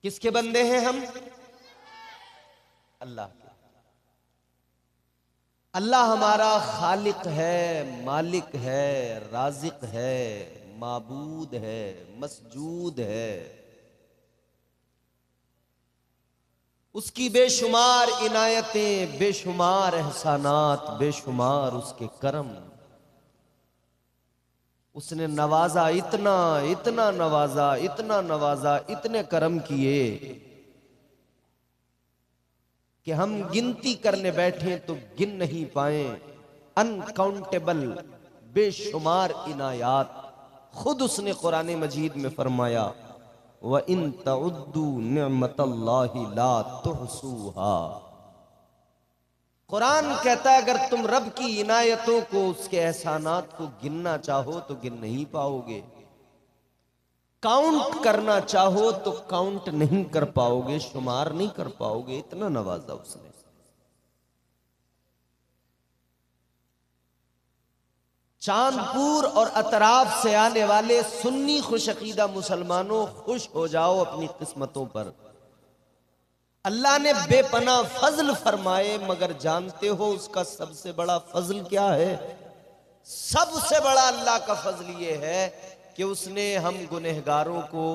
किसके बंदे हैं हम? अल्लाह के। अल्लाह हमारा खालिक है, मालिक है, राजिक है, माबूद है, मसजूद है। उसकी बेशुमार इनायतें, बेशुमार एहसानात, बेशुमार उसके करम। उसने नवाजा, इतना इतना नवाजा, इतना नवाजा, इतने करम किए कि हम गिनती करने बैठे तो गिन नहीं पाए। अनकाउंटेबल, बेशुमार इनायात। खुद उसने कुरान मजीद में फरमाया, व इन तउद्दू निअमतल्लाहि ला तुहसूहा। कुरान कहता है अगर तुम रब की इनायतों को, उसके एहसानात को गिनना चाहो तो गिन नहीं पाओगे। काउंट करना चाहो तो काउंट नहीं कर पाओगे, शुमार नहीं कर पाओगे, इतना नवाजा उसने। चांदपुर और अतराफ से आने वाले सुन्नी खुशअकीदा मुसलमानों, खुश हो जाओ अपनी किस्मतों पर। अल्लाह ने बेपनाह फजल फरमाए, मगर जानते हो उसका सबसे बड़ा फजल क्या है? सबसे बड़ा अल्लाह का फजल ये है कि उसने हम गुनहगारों को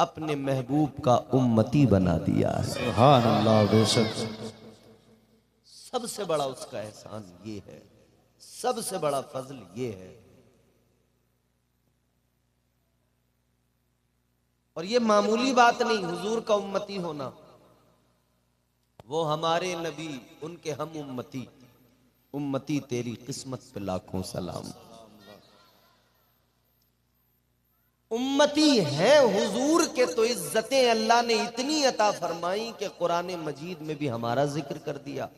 अपने महबूब का उम्मती बना दिया है। सुभान अल्लाह। बेशक सबसे बड़ा उसका एहसान ये है, सबसे बड़ा फजल ये है। और ये मामूली बात नहीं हुजूर का उम्मती होना। वो हमारे नबी, उनके हम उम्मती। उम्मती तेरी किस्मत पे लाखों सलाम। उम्मती है हुजूर के तो इज्जतें अल्लाह ने इतनी अता फरमाई कि कुरान मजीद में भी हमारा जिक्र कर दिया।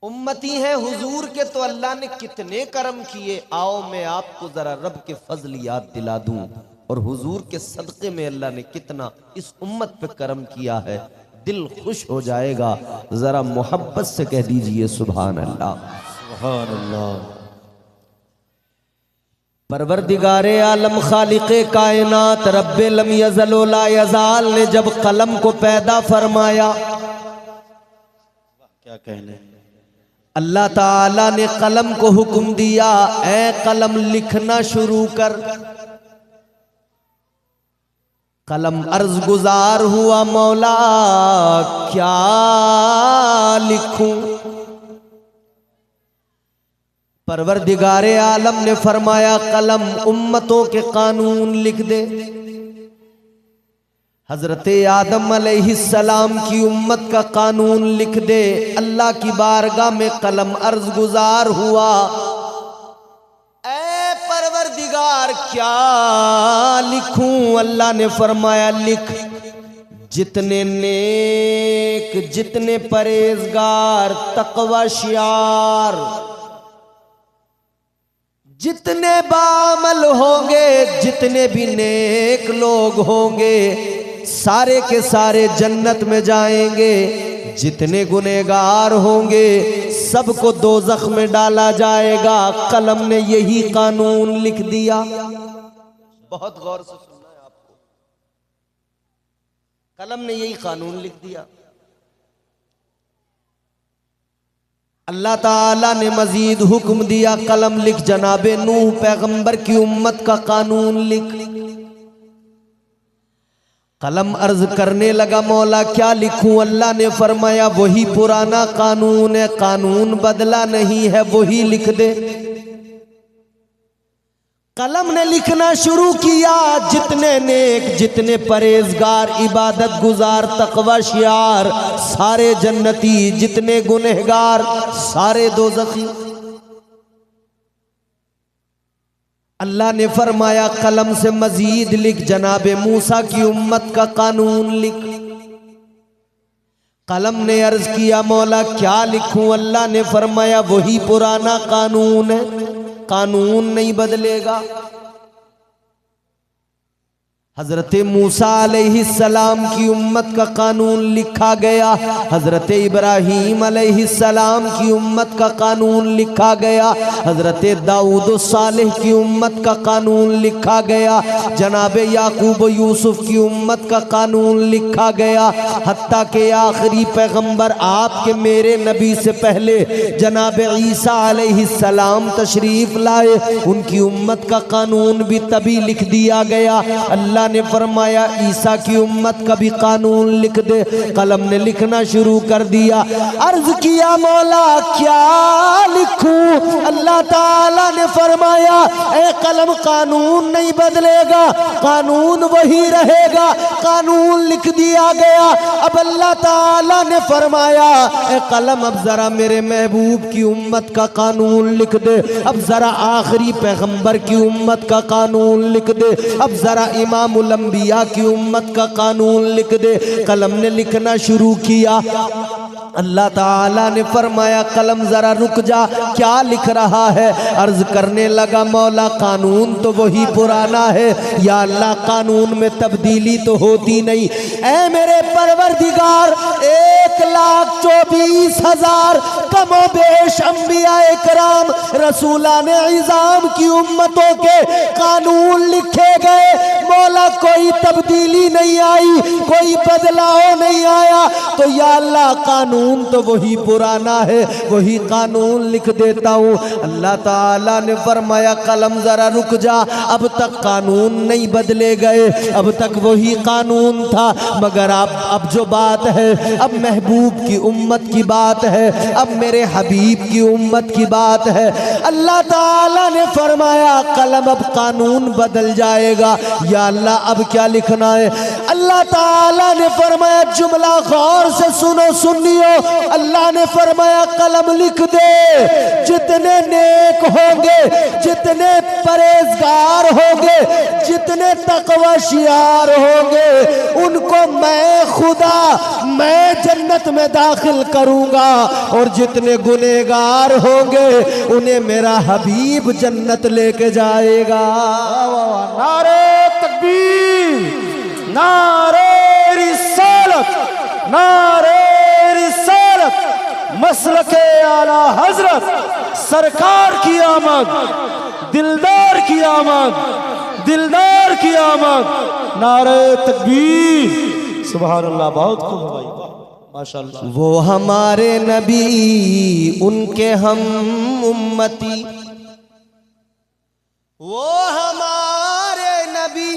उम्मती है हुजूर के तो अल्लाह ने कितने करम किए। आओ मैं आपको जरा रब के फजल याद दिला दूं, और हुजूर के सदक़े में अल्लाह ने कितना इस उम्मत पे करम किया है। दिल खुश हो जाएगा। जरा मोहब्बत से कह दीजिए सुभान अल्लाह। सुभान अल्लाह। परवरदिगारे आलम खालिक़े कायनात रब्बे लम यज़ल व ला यज़ाल ने जब कलम को पैदा फरमाया, क्या कहने। अल्लाह ताला ने कलम को हुक्म दिया, ऐ कलम लिखना शुरू कर। कलम अर्ज गुजार हुआ, मौला क्या लिखूं। परवरदिगारे आलम ने फरमाया, कलम उम्मतों के कानून लिख दे। हजरते आदम अलैहिस्सलाम की उम्मत का कानून लिख दे। अल्लाह की बारगाह में कलम अर्ज गुजार हुआ, ऐ परवरदिगार क्या लिखूं। अल्लाह ने फरमाया, लिख जितने नेक, जितने परहेजगार, तकवा शियार, जितने बामल होंगे, जितने भी नेक लोग होंगे, सारे के सारे जन्नत में जाएंगे। जितने गुनहगार होंगे सबको दोज़ख में डाला जाएगा। कलम ने यही कानून लिख दिया। बहुत गौर से सुनना है आपको। कलम ने यही कानून लिख दिया। अल्लाह ताला ने मजीद हुक्म दिया, कलम लिख जनाबे नूह पैगंबर की उम्मत का कानून लिख। कलम अर्ज करने लगा, मौला क्या लिखूं। अल्लाह ने फरमाया, वही पुराना कानून है, कानून बदला नहीं है, वही लिख दे। कलम ने लिखना शुरू किया, जितने नेक, जितने परहेजगार, इबादत गुजार, तकवा शियार, सारे जन्नती, जितने गुनहगार सारे दोज़खी। अल्लाह ने फरमाया, कलम से मजीद लिख जनाबे मूसा की उम्मत का कानून लिख। कलम ने अर्ज किया, मौला क्या लिखूं। अल्लाह ने फरमाया, वही पुराना कानून है, कानून नहीं बदलेगा। हजरत मूसा अलैहिस्सलाम की उम्मत का कानून लिखा गया, हजरत इब्राहीम अलैहिस्सलाम की उम्मत का कानून लिखा गया, हजरत दाऊद सालेह की उम्मत का कानून लिखा गया, जनाब याकूब यूसुफ की उम्मत का कानून लिखा गया, हत्ता के आखिरी पैगंबर आपके मेरे नबी से पहले जनाब ईसा अलैहिस्सलाम तशरीफ लाए, उनकी उम्मत का कानून भी तभी लिख दिया गया। अल्लाह ने फरमाया ईसा की उम्मत का भी कानून लिख दे, कलम ने लिखना शुरू कर दिया। अर्ज किया मौला क्या लिखूं? अल्लाह ताला ने फरमाया ए कलम कानून नहीं बदलेगा, कानून वही रहेगा। कानून लिख दिया गया। अब अल्लाह ताला ने फरमाया ए कलम अब जरा मेरे महबूब की उम्मत का कानून लिख दे, अब जरा आखिरी पैगंबर की उम्मत का कानून लिख दे, अब जरा इमामुल अंबिया की उम्मत का कानून लिख दे। कलम ने लिखना शुरू किया। अल्लाह ताला ने फरमाया कलम जरा रुक जा, क्या लिख रहा है? अर्ज करने लगा मौला कानून तो वही पुराना है, या अल्लाह कानून में तब्दीली तो होती नहीं। ऐ मेरे परवरदिगार 1,24,000 कमोबेश अंबिया इकराम रसूलान इज़ाम की उम्मतों के कानून लिखे गए, मौला कोई तब्दीली नहीं आई, कोई बदलाव नहीं आया। तो या अल्लाह कानून तो वही पुराना है, वही कानून लिख देता हूँ। अल्लाह ताला ने फरमाया कलम जरा रुक जा, अब तक कानून नहीं बदले गए, अब तक वही कानून था, मगर अब जो बात है अब महबूब की उम्मत की बात है, अब मेरे हबीब की उम्मत की बात है। अल्लाह ताला ने फरमाया कलम अब कानून बदल जाएगा। या अल्लाह अब क्या लिखना है? अल्लाह ताला ने फरमाया जुमला गौर से सुनो सुनियो। अल्लाह ने फरमाया कलम लिख दे, जितने नेक होंगे, जितने परहेजगार होंगे, जितने तकवाशियार होंगे, उनको मैं खुदा मैं जन्नत में दाखिल करूंगा, और जितने गुनेगार होंगे उन्हें मेरा हबीब जन्नत लेके जाएगा। नारे तकबीर, नारे रिसालत, नारे रिसालत, मसलके आला हजरत सरकार की आमद, दिलदार की आमद, दिलदार की आमद, नारे तकबीर। सुभान अल्लाह, बहुत खूब भाई, माशाअल्लाह। वो हमारे नबी उनके हम उम्मती, वो हमारे नबी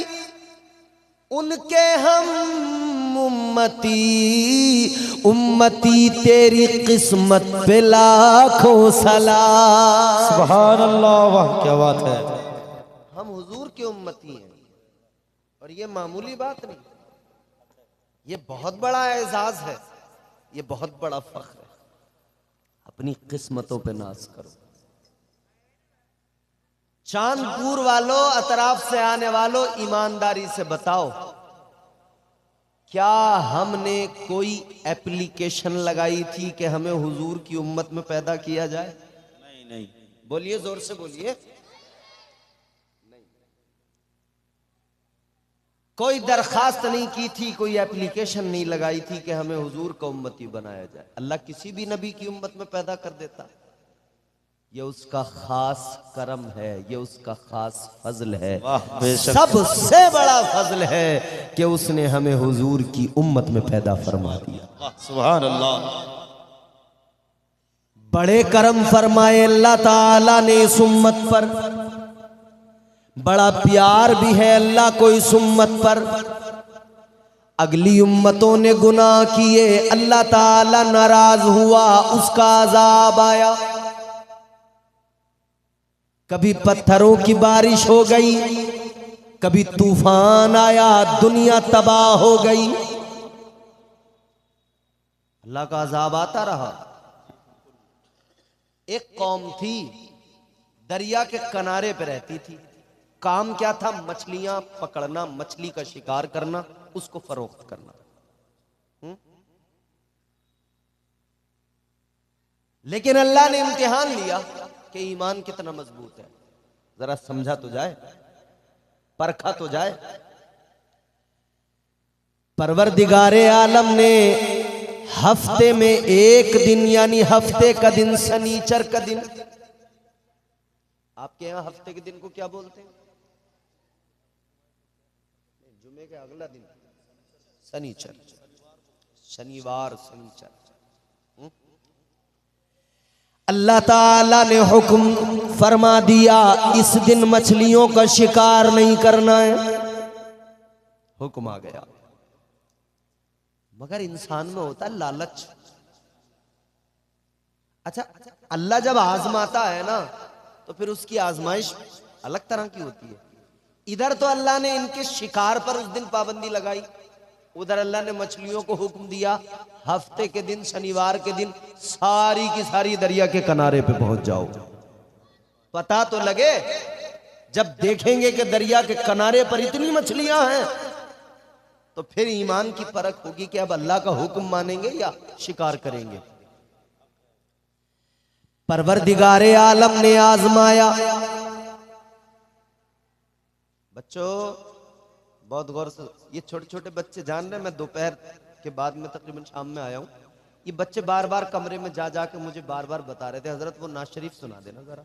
उनके हम उम्मती, उम्मती तेरी किस्मत पे लाखों सलाम। सुभान अल्लाह, वाह क्या बात है। हम हुजूर के उम्मती हैं, और ये मामूली बात नहीं, ये बहुत बड़ा एजाज है, ये बहुत बड़ा फख्र है। अपनी किस्मतों पे नाज करो। चांदपुर वालों, अतराफ से आने वालों, ईमानदारी से बताओ क्या हमने कोई एप्लीकेशन लगाई थी कि हमें हुजूर की उम्मत में पैदा किया जाए? नहीं नहीं, बोलिए, जोर से बोलिए। नहीं, कोई दरखास्त नहीं की थी, कोई एप्लीकेशन नहीं लगाई थी कि हमें हुजूर का उम्मती बनाया जाए। अल्लाह किसी भी नबी की उम्मत में पैदा कर देता। ये उसका खास करम है, ये उसका खास फजल है। सबसे बड़ा फजल है कि उसने हमें हुजूर की उम्मत में पैदा फरमा दिया। सुभान अल्लाह, बड़े करम फरमाए अल्लाह ताला ने इस उम्मत पर, बड़ा प्यार भी है अल्लाह को इस उम्मत पर। अगली उम्मतों ने गुनाह किए, अल्लाह ताला नाराज हुआ, उसका अजाब आया। कभी पत्थरों की बारिश हो गई, कभी तूफान आया, दुनिया तबाह हो गई, अल्लाह का अजाब आता रहा। एक कौम थी, दरिया के किनारे पे रहती थी। काम क्या था? मछलियां पकड़ना, मछली का शिकार करना, उसको फरोख्त करना। लेकिन अल्लाह ने इम्तिहान लिया कि ईमान कितना मजबूत है, जरा समझा तो जाए, परखा तो जाए। परवरदिगारे आलम ने हफ्ते में एक दिन, यानी हफ्ते का दिन शनीचर का दिन, आपके यहां हफ्ते के दिन को क्या बोलते हैं? जुमे के अगला दिन शनीचर, शनिवार शनीचर। अल्लाह ताला ने हुक्म फरमा दिया इस दिन मछलियों का शिकार नहीं करना है। हुक्म आ गया। मगर इंसान में होता है लालच। अच्छा, अल्लाह जब आजमाता है ना तो फिर उसकी आजमाइश अलग तरह की होती है। इधर तो अल्लाह ने इनके शिकार पर उस दिन पाबंदी लगाई, उधर अल्लाह ने मछलियों को हुक्म दिया हफ्ते के दिन शनिवार के दिन सारी की सारी दरिया के किनारे पे पहुंच जाओ। पता तो लगे, जब देखेंगे कि दरिया के किनारे पर इतनी मछलियां हैं तो फिर ईमान की परख होगी कि अब अल्लाह का हुक्म मानेंगे या शिकार करेंगे। परवरदिगारे आलम ने आजमाया। बच्चों बहुत गौर से, ये छोटे छोटे बच्चे जान रहे हैं, मैं दोपहर के बाद में तकरीबन शाम में आया हूं। ये बच्चे बार बार कमरे में जा जाके मुझे बार बार बता रहे थे, हजरत वो नात शरीफ सुना देना जरा,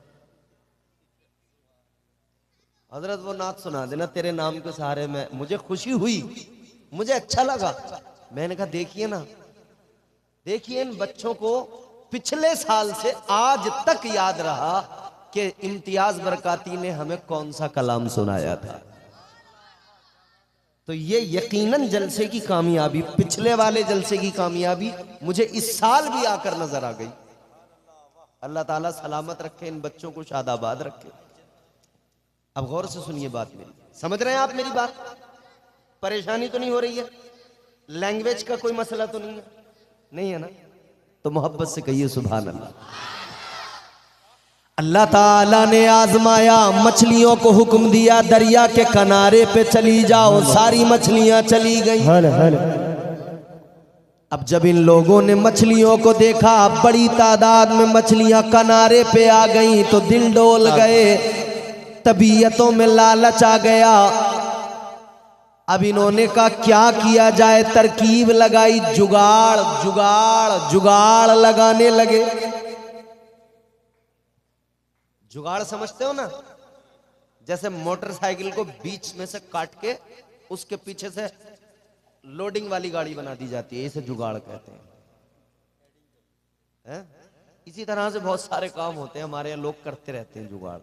हजरत वो नात सुना देना तेरे नाम के सहारे में। मुझे खुशी हुई, मुझे अच्छा लगा। मैंने कहा देखिए ना, देखिए इन बच्चों को पिछले साल से आज तक याद रहा कि इम्तियाज बरकाती ने हमें कौन सा कलाम सुनाया था। तो ये यकीनन जलसे की कामयाबी, पिछले वाले जलसे की कामयाबी मुझे इस साल भी आकर नजर आ गई। अल्लाह ताला सलामत रखे, इन बच्चों को शादाबाद रखे। अब गौर से सुनिए बात मेरी, समझ रहे हैं आप मेरी बात? परेशानी तो नहीं हो रही है? लैंग्वेज का कोई मसला तो नहीं है? नहीं है ना? तो मोहब्बत से कहिए सुभान अल्लाह। अल्लाह ताला ने आजमाया, मछलियों को हुक्म दिया दरिया के किनारे पे चली जाओ, सारी मछलियां चली गई। अब जब इन लोगों ने मछलियों को देखा, बड़ी तादाद में मछलियां किनारे पे आ गई तो दिल डोल गए, तबीयतों में लालच आ गया। अब इन्होंने कहा क्या किया जाए, तरकीब लगाई, जुगाड़ जुगाड़ जुगाड़ लगाने लगे। जुगाड़ समझते हो ना? जैसे मोटरसाइकिल को बीच में से काट के उसके पीछे से लोडिंग वाली गाड़ी बना दी जाती है, इसे जुगाड़ कहते हैं। इसी तरह से बहुत सारे काम होते हैं हमारे यहाँ, लोग करते रहते हैं जुगाड़।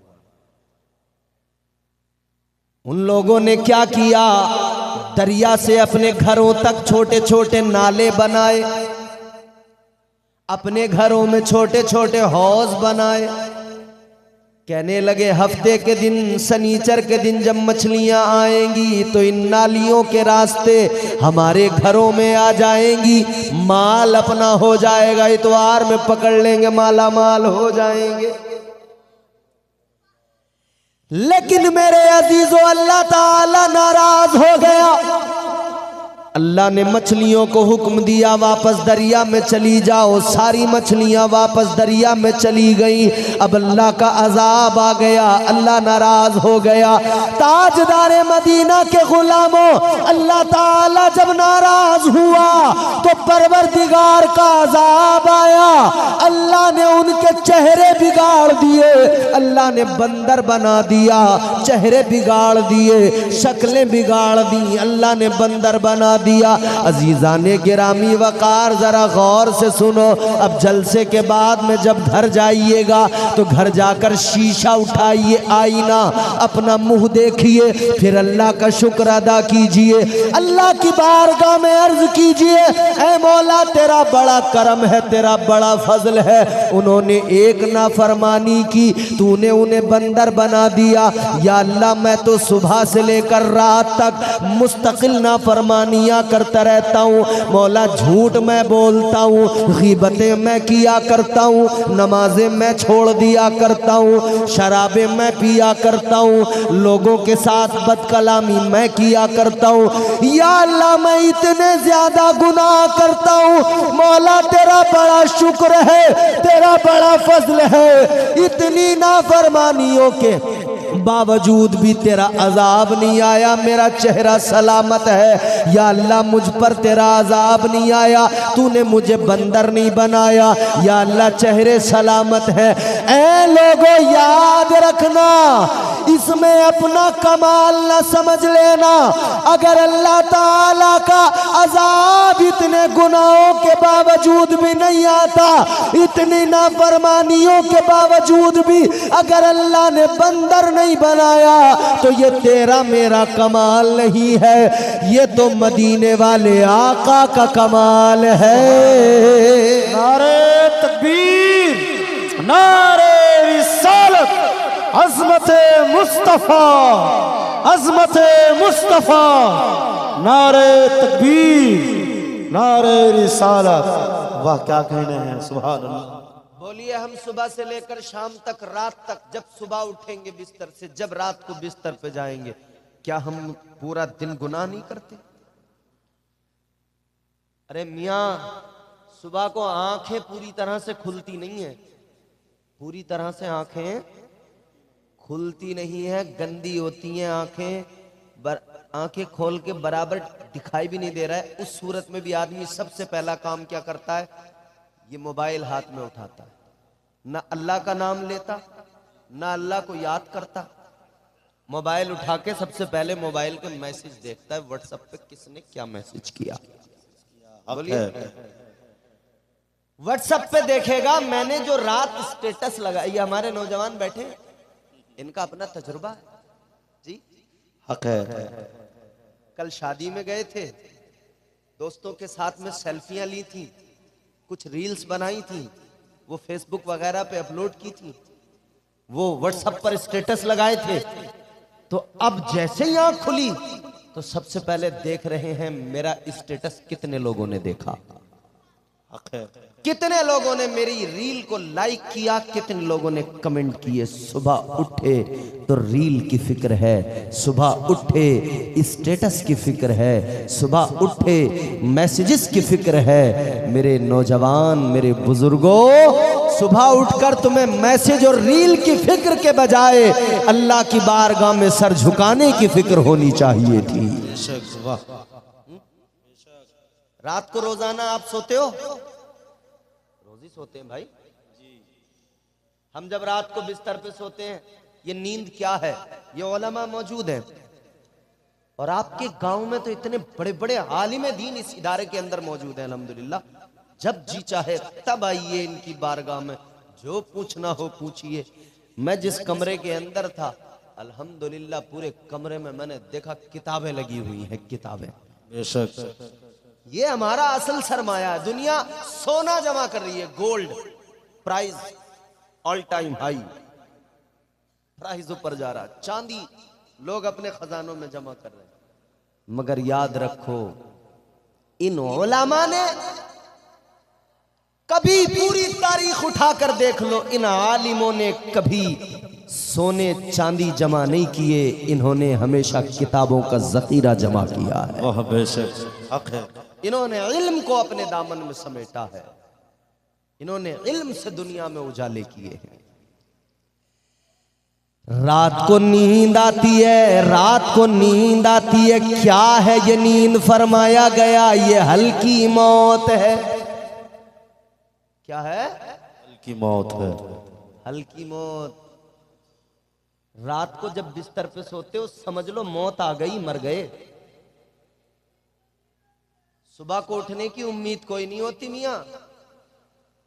उन लोगों ने क्या किया, दरिया से अपने घरों तक छोटे छोटे नाले बनाए, अपने घरों में छोटे छोटे हौज बनाए। कहने लगे हफ्ते के दिन शनीचर के दिन जब मछलियां आएंगी तो इन नालियों के रास्ते हमारे घरों में आ जाएंगी, माल अपना हो जाएगा, इतवार में पकड़ लेंगे, माला माल हो जाएंगे। लेकिन मेरे अजीजों, अल्लाह ताला नाराज हो गया। अल्लाह ने मछलियों को हुक्म दिया वापस दरिया में चली जाओ, सारी मछलियां वापस दरिया में चली गई। अब अल्लाह का अजाब आ गया, अल्लाह नाराज हो गया। ताजदारे मदीना के गुलामों, अल्लाह ताला जब नाराज हुआ तो परवरदिगार का अजाब आया। अल्लाह ने उनके चेहरे बिगाड़ दिए, अल्लाह ने बंदर बना दिया, चेहरे बिगाड़ दिए, शक्लें बिगाड़ दी, अल्लाह ने बंदर बना दिया। अजीजा ने गिरामी वकार जरा गौर से सुनो। अब जलसे के बाद में जब घर जाइएगा तो घर जाकर शीशा उठाइए, आईना, अपना मुंह देखिए, फिर अल्लाह का शुक्र अदा कीजिए, अल्लाह की बारगाह में अर्ज कीजिए, ऐ मौला तेरा बड़ा करम है, तेरा बड़ा फजल है। उन्होंने एक नाफरमानी की, तूने उन्हें बंदर बना दिया। या अल्लाह मैं तो सुबह से लेकर रात तक मुस्तकिल नाफरमानियां करता रहता हूँ। मौला झूठ मैं बोलता हूँ, गीबतें मैं किया करता हूँ, नमाजें मैं छोड़ दिया करता हूँ, शराबें मैं पिया करता हूँ, लोगों के साथ बदकलामी मैं किया करता हूँ। या अल्लाह मैं इतने ज्यादा गुनाह करता हूँ, मौला तेरा बड़ा शुक्र है, तेरा बड़ा फजल है। इतनी नाफरमानियों के बावजूद भी तेरा अजाब नहीं आया, मेरा चेहरा सलामत है। या अल्लाह मुझ पर तेरा अजाब नहीं आया, तूने मुझे बंदर नहीं बनाया। या अल्लाह चेहरे सलामत है। ऐ लोगों याद रखना, इसमें अपना कमाल न समझ लेना। अगर अल्लाह ताला का अजाब इतने गुनाहों के बावजूद भी नहीं आता, इतनी नाफरमानियों के बावजूद भी अगर अल्लाह ने बंदर नहीं बनाया, तो ये तेरा मेरा कमाल नहीं है, ये तो मदीने वाले आका का कमाल है। नारे तकबीर, नारे रिसालत, अज़मत मुस्तफ़ा, अज़मत मुस्तफ़ा, नारे तकबीर, नारे रिसालत। वाह क्या कहने हैं, सुभान अल्लाह। बोलिए, हम सुबह से लेकर शाम तक, रात तक, जब सुबह उठेंगे बिस्तर से, जब रात को बिस्तर पे जाएंगे, क्या हम पूरा दिन गुनाह नहीं करते? अरे मियाँ, सुबह को आंखें पूरी तरह से खुलती नहीं है, पूरी तरह से आंखें खुलती नहीं है, गंदी होती हैं आंखें, आंखें खोल के बराबर दिखाई भी नहीं दे रहा है। उस सूरत में भी आदमी सबसे पहला काम क्या करता है? ये मोबाइल हाथ में उठाता है, ना अल्लाह का नाम लेता, ना अल्लाह को याद करता। मोबाइल उठा के सबसे पहले मोबाइल के मैसेज देखता है, व्हाट्सएप पे किसने क्या मैसेज किया। बोलिए, व्हाट्सएप पे देखेगा मैंने जो रात स्टेटस लगाई। ये हमारे नौजवान बैठे हैं, इनका अपना तजुर्बा है जी, हक है। कल शादी में गए थे, दोस्तों के साथ में सेल्फियां ली थी, कुछ रील्स बनाई थी, वो फेसबुक वगैरह पे अपलोड की थी, वो व्हाट्सएप पर स्टेटस लगाए थे। तो अब जैसे ही आंख खुली तो सबसे पहले देख रहे हैं मेरा स्टेटस कितने लोगों ने देखा, कितने लोगों ने मेरी रील को लाइक किया, कितने लोगों ने कमेंट किए। सुबह उठे तो रील की फिक्र है, सुबह उठे स्टेटस की फिक्र है, सुबह उठे मैसेजेस की फिक्र है। मेरे नौजवान, मेरे बुजुर्गों, सुबह उठकर तुम्हें मैसेज और रील की फिक्र के बजाय अल्लाह की बारगाह में सर झुकाने की फिक्र होनी चाहिए थी। रात को रोजाना आप सोते हो? रोज ही सोते हैं भाई। हम जब रात को बिस्तर पे सोते हैं, ये नींद क्या है? ये उलमा मौजूद हैं, और आपके गांव में तो इतने बड़े बड़े आलिम दीन इस इदारे के अंदर मौजूद हैं। अल्हम्दुलिल्लाह, जब जी चाहे तब आइए इनकी बारगाह में, जो पूछना हो पूछिए। मैं जिस कमरे के अंदर था, अल्हम्दुलिल्लाह पूरे कमरे में मैंने देखा किताबें लगी हुई हैं, किताबें। बेशक ये हमारा असल सरमाया है। दुनिया सोना जमा कर रही है, gold price all time high, price ऊपर जा रहा, चांदी लोग अपने खजानों में जमा कर रहे हैं। मगर याद रखो, इन उलमा ने कभी, पूरी तारीख उठाकर देख लो, इन आलिमों ने कभी सोने चांदी जमा नहीं किए, इन्होंने हमेशा किताबों का जखीरा जमा किया है। वाह बेशक हक है। इन्होंने इल्म को अपने दामन में समेटा है, इन्होंने इल्म से दुनिया में उजाले किए हैं। रात को नींद आती है, रात को नींद आती है, क्या है ये नींद? फरमाया गया ये हल्की मौत है। क्या है? हल्की मौत है। हल्की मौत। रात को जब बिस्तर पे सोते हो, समझ लो मौत आ गई, मर गए। सुबह को उठने की उम्मीद कोई नहीं होती मियां।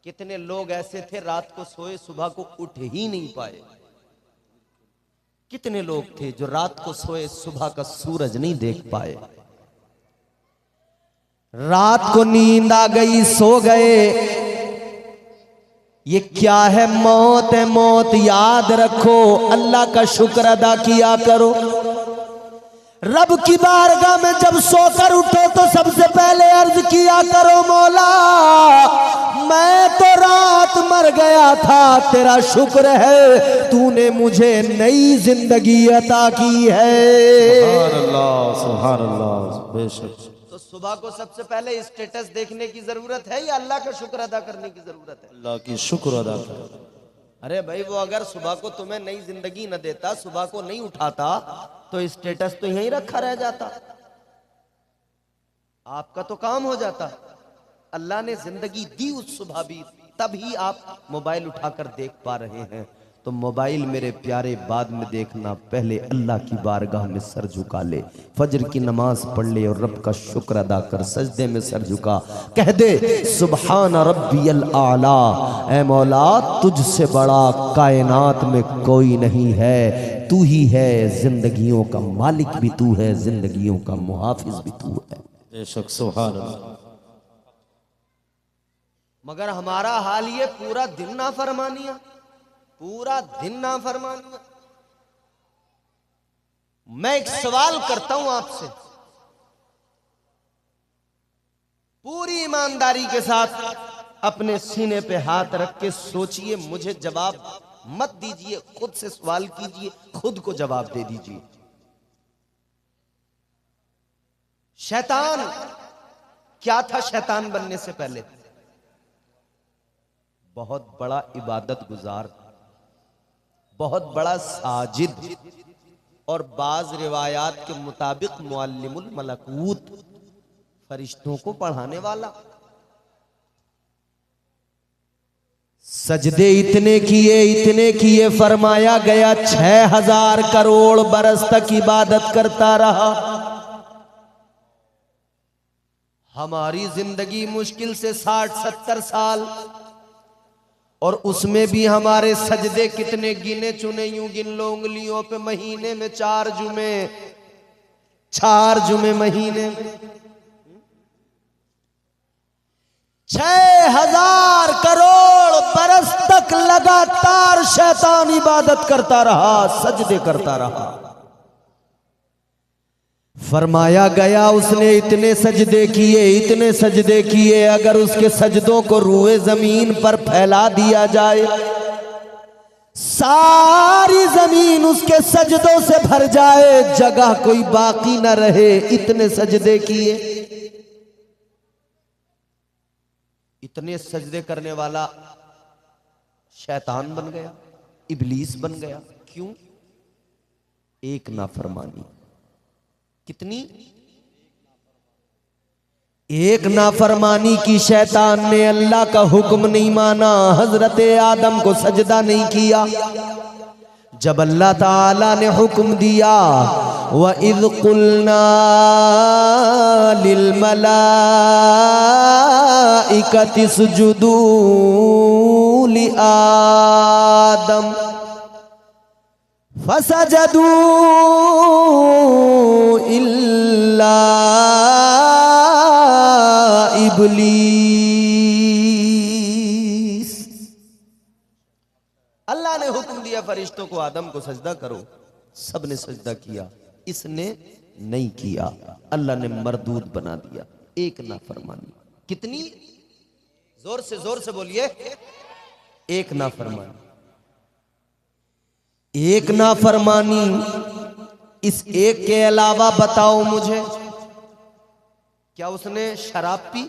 कितने लोग ऐसे थे रात को सोए, सुबह को उठ ही नहीं पाए। कितने लोग थे जो रात को सोए, सुबह का सूरज नहीं देख पाए। रात को नींद आ गई, सो गए। ये क्या है? मौत है, मौत। याद रखो, अल्लाह का शुक्र अदा किया करो। रब की बारगाह में जब सोकर उठो तो सबसे पहले अर्ज किया करो, मौला मैं तो रात मर गया था, तेरा शुक्र है तूने मुझे नई जिंदगी अता की है। सुभान अल्लाह, सुभान अल्लाह। बेशक। तो सुबह को सबसे पहले स्टेटस देखने की जरूरत है या अल्लाह का शुक्र अदा करने की जरूरत है? अल्लाह की शुक्र अदा कर। अरे भाई वो अगर सुबह को तुम्हें नई जिंदगी न देता, सुबह को नहीं उठाता, तो स्टेटस तो यहीं रखा रह जाता, आपका तो काम हो जाता। अल्लाह ने जिंदगी दी उस सुबह भी, तभी आप मोबाइल उठाकर देख पा रहे हैं। तो मोबाइल मेरे प्यारे बाद में देखना, पहले अल्लाह की बारगाह में सर झुका ले, फजर की नमाज पढ़ ले और रब का शुक्र अदा कर, सजदे में सर झुका, कह दे सुबहान रब्बियल आला, ऐ मौला तुझसे बड़ा कायनात में कोई नहीं है, तू ही है, जिंदगियों का मालिक भी तू है, जिंदगियों का मुहाफिज भी तू है। बेशक सुभान अल्लाह। मगर हमारा हाल ये पूरा दिन नाफरमानियां, पूरा दिन नाफरमानियां। मैं एक सवाल करता हूं आपसे, पूरी ईमानदारी के साथ अपने सीने पे हाथ रख के सोचिए, मुझे जवाब मत दीजिए, खुद से सवाल कीजिए, खुद को जवाब दे दीजिए। शैतान क्या था? शैतान बनने से पहले बहुत बड़ा इबादत गुजार, बहुत बड़ा साजिद, और बाज रिवायात के मुताबिक मुअल्लिमुल मलकूत, फरिश्तों को पढ़ाने वाला। सजदे इतने किए, फरमाया गया 6000 करोड़ बरस तक इबादत करता रहा। हमारी जिंदगी मुश्किल से 60-70 साल, और उसमें भी हमारे सजदे कितने गिने चुने, यूं गिन लो उंगलियों पे, महीने में 4 जुमे, 4 जुमे महीने में। 6000 करोड़ बरस तक लगातार शैतान इबादत करता रहा, सजदे करता रहा। फरमाया गया उसने इतने सजदे किए, अगर उसके सजदों को रूए जमीन पर फैला दिया जाए, सारी जमीन उसके सजदों से भर जाए, जगह कोई बाकी न रहे, इतने सजदे किए। इतने सजदे करने वाला शैतान बन गया, इब्लीस बन गया। क्यों? एक नाफरमानी। कितनी? एक नाफरमानी की। शैतान ने अल्लाह का हुक्म नहीं माना, हजरत आदम को सजदा नहीं किया। जब अल्लाह ताला ने हुक्म दिया, व इज़ कुल्ना लिल मलाइकति सुजुदू लि आदम फसजदू इल्ला इब्लीस। अल्लाह ने हुक्म दिया फरिश्तों को आदम को सजदा करो, सबने सजदा किया, इसने नहीं किया, अल्लाह ने मरदूद बना दिया। एक नाफरमानी। कितनी? जोर से बोलिए। एक नाफरमानी। एक नाफरमानी। इस एक के अलावा बताओ मुझे, क्या उसने शराब पी?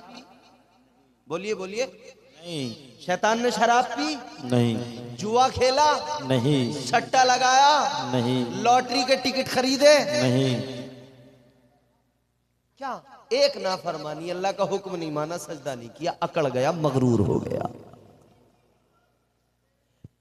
बोलिए बोलिए। नहीं। शैतान ने शराब पी? नहीं। जुआ खेला? नहीं। सट्टा लगाया? नहीं। लॉटरी के टिकट खरीदे? नहीं। क्या? एक नाफरमानी, अल्लाह का हुक्म नहीं माना, सजदा नहीं किया, अकड़ गया, मगरूर हो गया।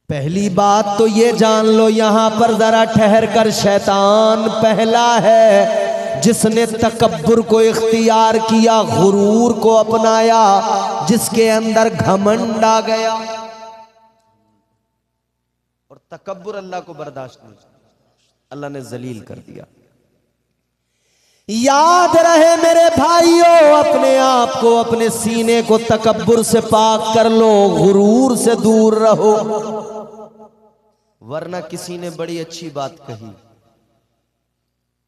पहली बात तो ये जान लो, यहां पर जरा ठहर कर, शैतान पहला है जिसने तकब्बुर को इख्तियार किया, गुरूर को अपनाया, जिसके अंदर घमंड आ गया। और तकब्बुर अल्लाह को बर्दाश्त नहीं, अल्लाह ने जलील कर दिया। याद रहे मेरे भाइयों, अपने आप को, अपने सीने को तकब्बुर से पाक कर लो, गुरूर से दूर रहो। वरना किसी ने बड़ी अच्छी बात कही,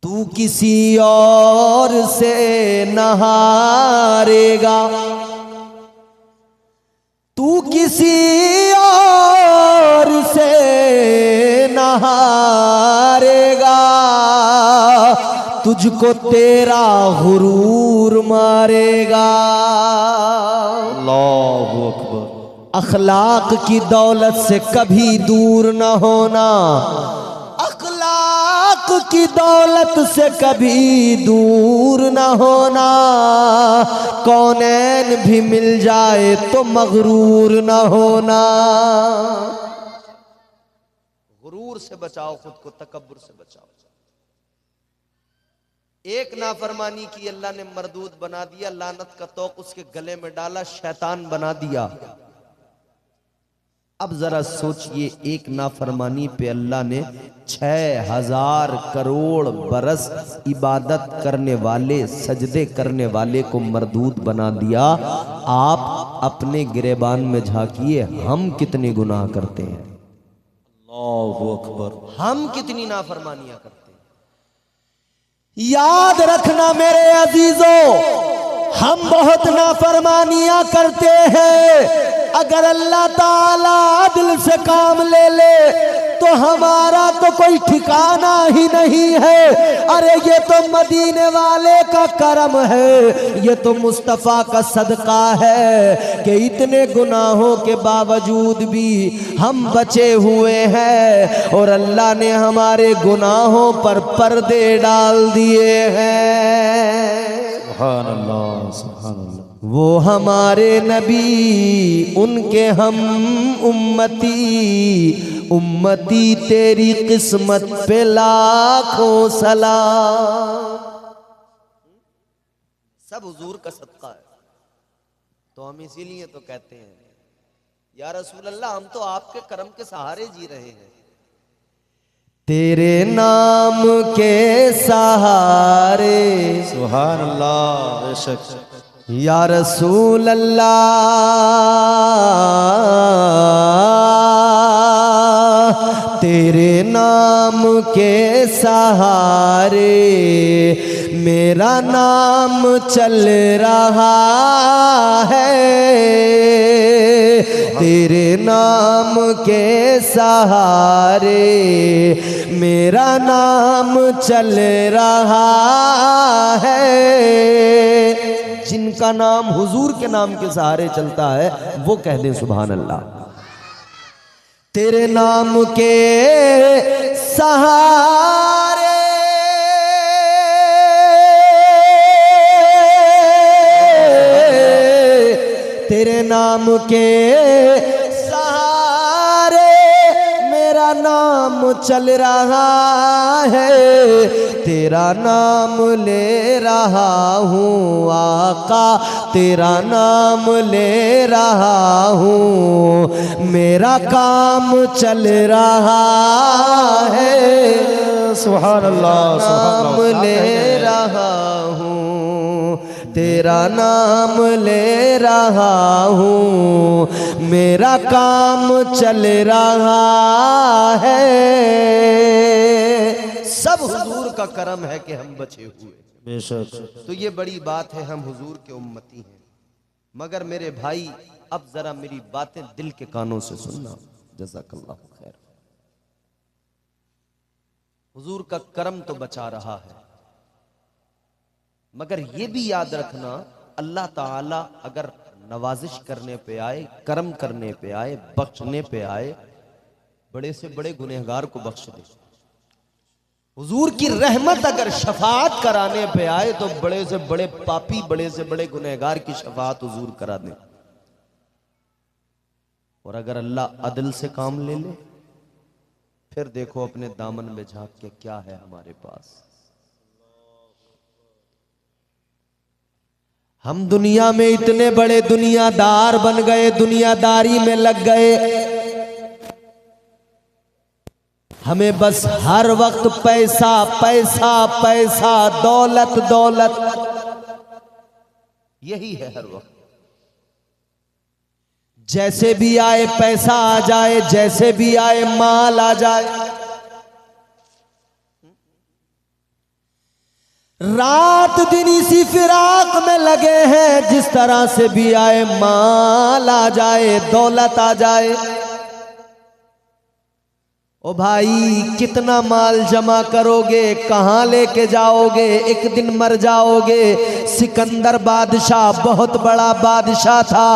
तू किसी और से नहारेगा, तू किसी और से नहारेगा, तुझको तेरा गुरूर मारेगा। अल्लाहु अकबर। अखलाक की दौलत से कभी दूर न होना, अखलाक की दौलत से कभी दूर न होना, कौनैन भी मिल जाए तो मगरूर न होना। गुरूर से बचाओ खुद को, तकब्बुर से बचाओ। एक नाफरमानी की अल्लाह ने मरदूद बना दिया, लानत का तोक उसके गले में डाला, शैतान बना दिया। अब जरा सोचिए, एक नाफरमानी पे अल्लाह ने 6000 करोड़ बरस इबादत करने वाले, सजदे करने वाले को मरदूद बना दिया। आप अपने गिरेबान में झांकिए, हम कितने गुनाह करते हैं, अल्लाहु अकबर। हम कितनी नाफरमानियां करते हैं। याद रखना मेरे अजीजों, हम बहुत नाफरमानियां करते हैं। अगर अल्लाह ताला दिल से काम ले ले तो हमारा तो कोई ठिकाना ही नहीं है। अरे ये तो मदीने वाले का करम है, ये तो मुस्तफ़ा का सदका है कि इतने गुनाहों के बावजूद भी हम बचे हुए हैं और अल्लाह ने हमारे गुनाहों पर पर्दे डाल दिए हैं। सुभान अल्लाह, सुभान अल्लाह। वो हमारे नबी, उनके हम उम्मती, उम्मती तेरी किस्मत पे लाखों सलाम। सब हुजूर का सदका है। तो हम इसीलिए तो कहते हैं या रसूल अल्लाह, हम तो आपके करम के सहारे जी रहे हैं। तेरे नाम के सहारे, सुभान अल्लाह, बेशक या रसूल अल्लाह, तेरे नाम के सहारे मेरा नाम चल रहा है। तेरे नाम के सहारे मेरा नाम चल रहा है। जिनका नाम हुजूर के नाम के सहारे चलता है वो कह दें सुभान अल्लाह। तेरे नाम के सहारे तेरे नाम के सहारे मेरा नाम चल रहा है। तेरा नाम ले रहा हूँ आका, तेरा नाम ले रहा हूँ, मेरा काम चल रहा है। सुभान अल्लाह, सुभान नाम अल्लाह। ले रहा हूँ, तेरा नाम ले रहा हूँ, मेरा काम चल रहा है। सब हुजूर का करम है कि हम बचे हुए। बेशक तो ये बड़ी बात है, हम हुजूर के उम्मती हैं। मगर मेरे भाई, अब जरा मेरी बातें दिल के कानों से सुनना। जज़ाकल्लाह खैर। हुजूर का करम तो बचा रहा है, मगर ये भी याद रखना, अल्लाह ताला अगर नवाजिश करने पे आए, करम करने पे आए, बख्शने पे आए, बड़े से बड़े गुनहगार को बख्श दे। हुजूर की रहमत अगर शफाअत कराने पे आए तो बड़े से बड़े पापी, बड़े से बड़े गुनहगार की शफाअत हुजूर करा दे। और अगर अल्लाह अदल से काम ले ले, फिर देखो अपने दामन में झांक के क्या है हमारे पास। हम दुनिया में इतने बड़े दुनियादार बन गए, दुनियादारी में लग गए। हमें बस हर वक्त पैसा पैसा पैसा, दौलत दौलत, यही है हर वक्त। जैसे भी आए पैसा आ जाए, जैसे भी आए माल आ जाए। रात दिन इसी फिराक में लगे हैं, जिस तरह से भी आए माल आ जाए, दौलत आ जाए। ओ भाई, कितना माल जमा करोगे, कहां लेके जाओगे, एक दिन मर जाओगे। सिकंदर बादशाह बहुत बड़ा बादशाह था,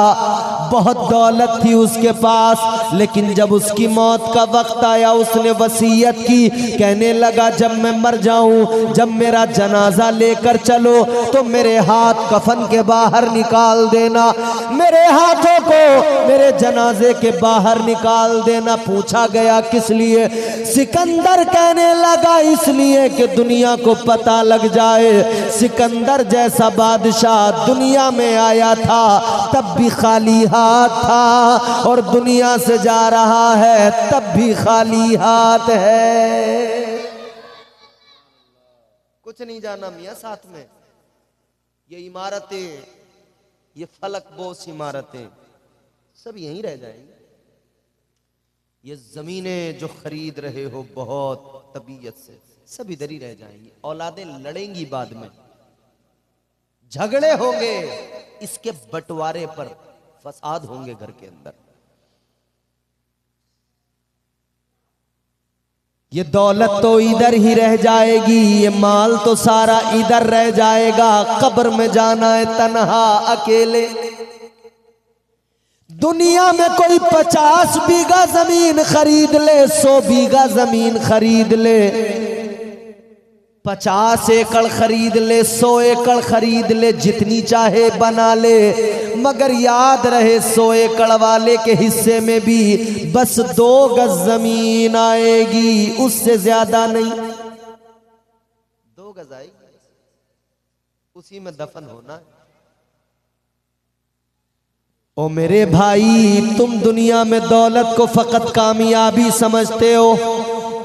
बहुत दौलत थी उसके पास, लेकिन जब उसकी मौत का वक्त आया उसने वसीयत की, कहने लगा जब मैं मर जाऊं, जब मेरा जनाजा लेकर चलो तो मेरे हाथ कफन के बाहर निकाल देना, मेरे हाथों को मेरे जनाजे के बाहर निकाल देना। पूछा गया किस लिए? सिकंदर कहने लगा इसलिए कि दुनिया को पता लग जाए सिकंदर जैसा बादशाह दुनिया में आया था तब भी खाली हाथ था और दुनिया से जा रहा है तब भी खाली हाथ है। कुछ नहीं जाना मियां साथ में। ये इमारतें, ये फलक बोस इमारतें सब यहीं रह जाएंगी। ये जमीनें जो खरीद रहे हो बहुत तबीयत से, सब इधर ही रह जाएंगी। औलादें लड़ेंगी बाद में, झगड़े होंगे, इसके बंटवारे पर फसाद होंगे घर के अंदर। ये दौलत तो इधर ही रह जाएगी, ये माल तो सारा इधर रह जाएगा। कब्र में जाना है तन्हा अकेले। दुनिया में कोई 50 बीघा जमीन खरीद ले, 100 बीघा जमीन खरीद ले, 50 एकड़ खरीद ले, 100 एकड़ खरीद ले, जितनी चाहे बना ले, मगर याद रहे 100 एकड़ वाले के हिस्से में भी बस 2 गज जमीन आएगी, उससे ज्यादा नहीं। 2 गज आएगी, उसी में दफन होना है। ओ मेरे भाई, तुम दुनिया में दौलत को फकत कामयाबी समझते हो।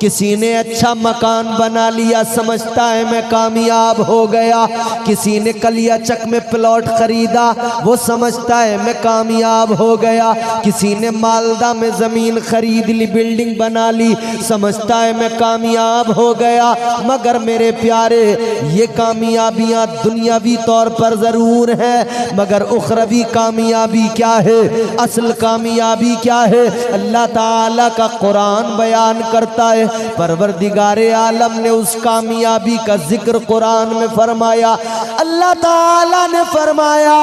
किसी ने अच्छा मकान बना लिया, समझता है मैं कामयाब हो गया। किसी ने कलियाचक में प्लॉट खरीदा, वो समझता है मैं कामयाब हो गया। किसी ने मालदा में जमीन खरीद ली, बिल्डिंग बना ली, समझता है मैं कामयाब हो गया। मगर मेरे प्यारे, ये कामयाबियां दुनियावी तौर पर जरूर है, मगर उखरवी कामयाबी क्या है, असल कामयाबी क्या है, अल्लाह ताला का कुरान बयान करता है। परवरदिगारे आलम ने उस कामयाबी का जिक्र कुरान में फरमाया। अल्लाह ताला ने फरमाया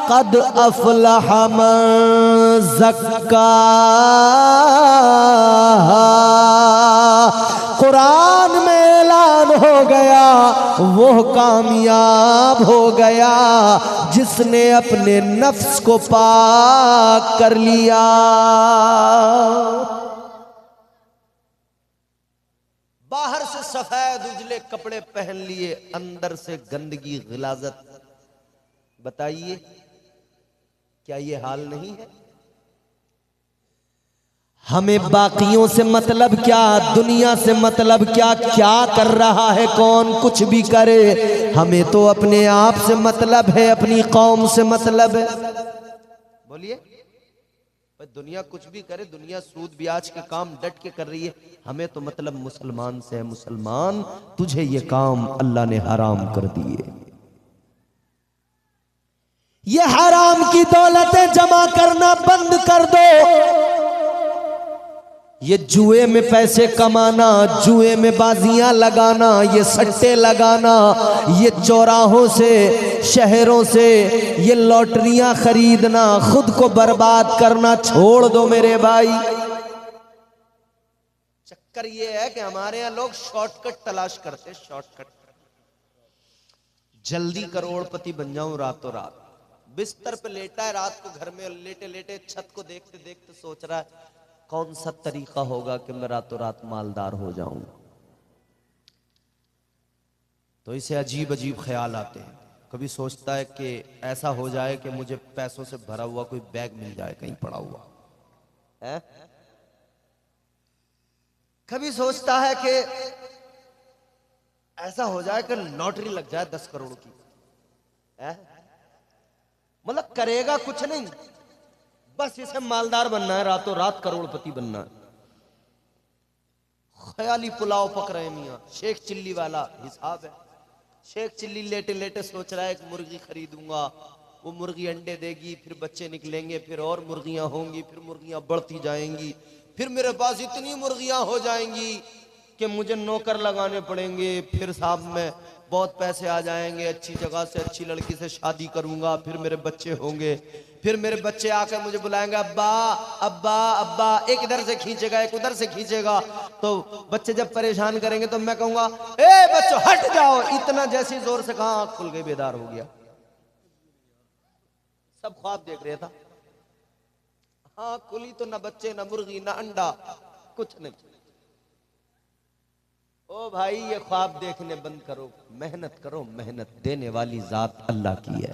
कद अफलह मन ज़क्का। कुरान में ऐलान हो गया, वो कामयाब हो गया जिसने अपने नफ्स को पाक कर लिया। बाहर से सफेद उजले कपड़े पहन लिए, अंदर से गंदगी गिलाजत। बताइए क्या ये हाल नहीं है? हमें बाकियों से मतलब क्या, दुनिया से मतलब क्या, क्या कर रहा है कौन, कुछ भी करे, हमें तो अपने आप से मतलब है, अपनी कौम से मतलब है। बोलिए, दुनिया कुछ भी करे, दुनिया सूद ब्याज के काम डट के कर रही है, हमें तो मतलब मुसलमान से है। मुसलमान, तुझे ये काम अल्लाह ने हराम कर दिए। ये हराम की दौलतें जमा करना बंद कर दो। ये जुए में पैसे कमाना, जुए में बाजियां लगाना, ये सट्टे लगाना, ये चौराहों से, शहरों से ये लॉटरियां खरीदना, खुद को बर्बाद करना छोड़ दो मेरे भाई। चक्कर ये है कि हमारे यहां लोग शॉर्टकट तलाश करते, शॉर्टकट। जल्दी करोड़पति बन जाऊं रातों रात। बिस्तर पे लेटा है रात को, घर में लेटे लेटे छत को देखते देखते सोच रहा है कौन सा तरीका होगा कि मैं रातों रात मालदार हो जाऊं। तो इसे अजीब अजीब ख्याल आते हैं। कभी सोचता है कि ऐसा हो जाए कि मुझे पैसों से भरा हुआ कोई बैग मिल जाए कहीं पड़ा हुआ है। कभी सोचता है कि ऐसा हो जाए कि लॉटरी लग जाए 10 करोड़ की है। मतलब करेगा कुछ नहीं, बस इसे मालदार बनना है, रातों रात करोड़पति बनना है। ख्याली पुलाव पक रहे मियां, शेख चिल्ली वाला हिसाब है। शेख चिल्ली लेटे लेटे सोच रहा है एक मुर्गी खरीदूंगा, वो मुर्गी अंडे देगी, फिर बच्चे निकलेंगे, फिर और मुर्गियां होंगी, फिर मुर्गियां बढ़ती जाएंगी, फिर मेरे पास इतनी मुर्गियां हो जाएंगी कि मुझे नौकर लगाने पड़ेंगे, फिर साहब मैं बहुत पैसे आ जाएंगे, अच्छी जगह से अच्छी लड़की से शादी करूंगा, फिर मेरे बच्चे होंगे, फिर मेरे बच्चे आकर मुझे बुलाएंगे अब्बा अब्बा अब्बा, एक इधर से खींचेगा एक उधर से खींचेगा। तो बच्चे जब परेशान करेंगे तो मैं कहूंगा ए बच्चों हट जाओ, इतना जैसी जोर से कहा आंख खुल गई, बेदार हो गया। सब ख्वाब देख रहा था, हाँ खुली तो ना बच्चे ना मुर्गी ना अंडा कुछ नहीं। ओ भाई ये ख्वाब देखने बंद करो, मेहनत करो, मेहनत देने वाली जात अल्लाह की है।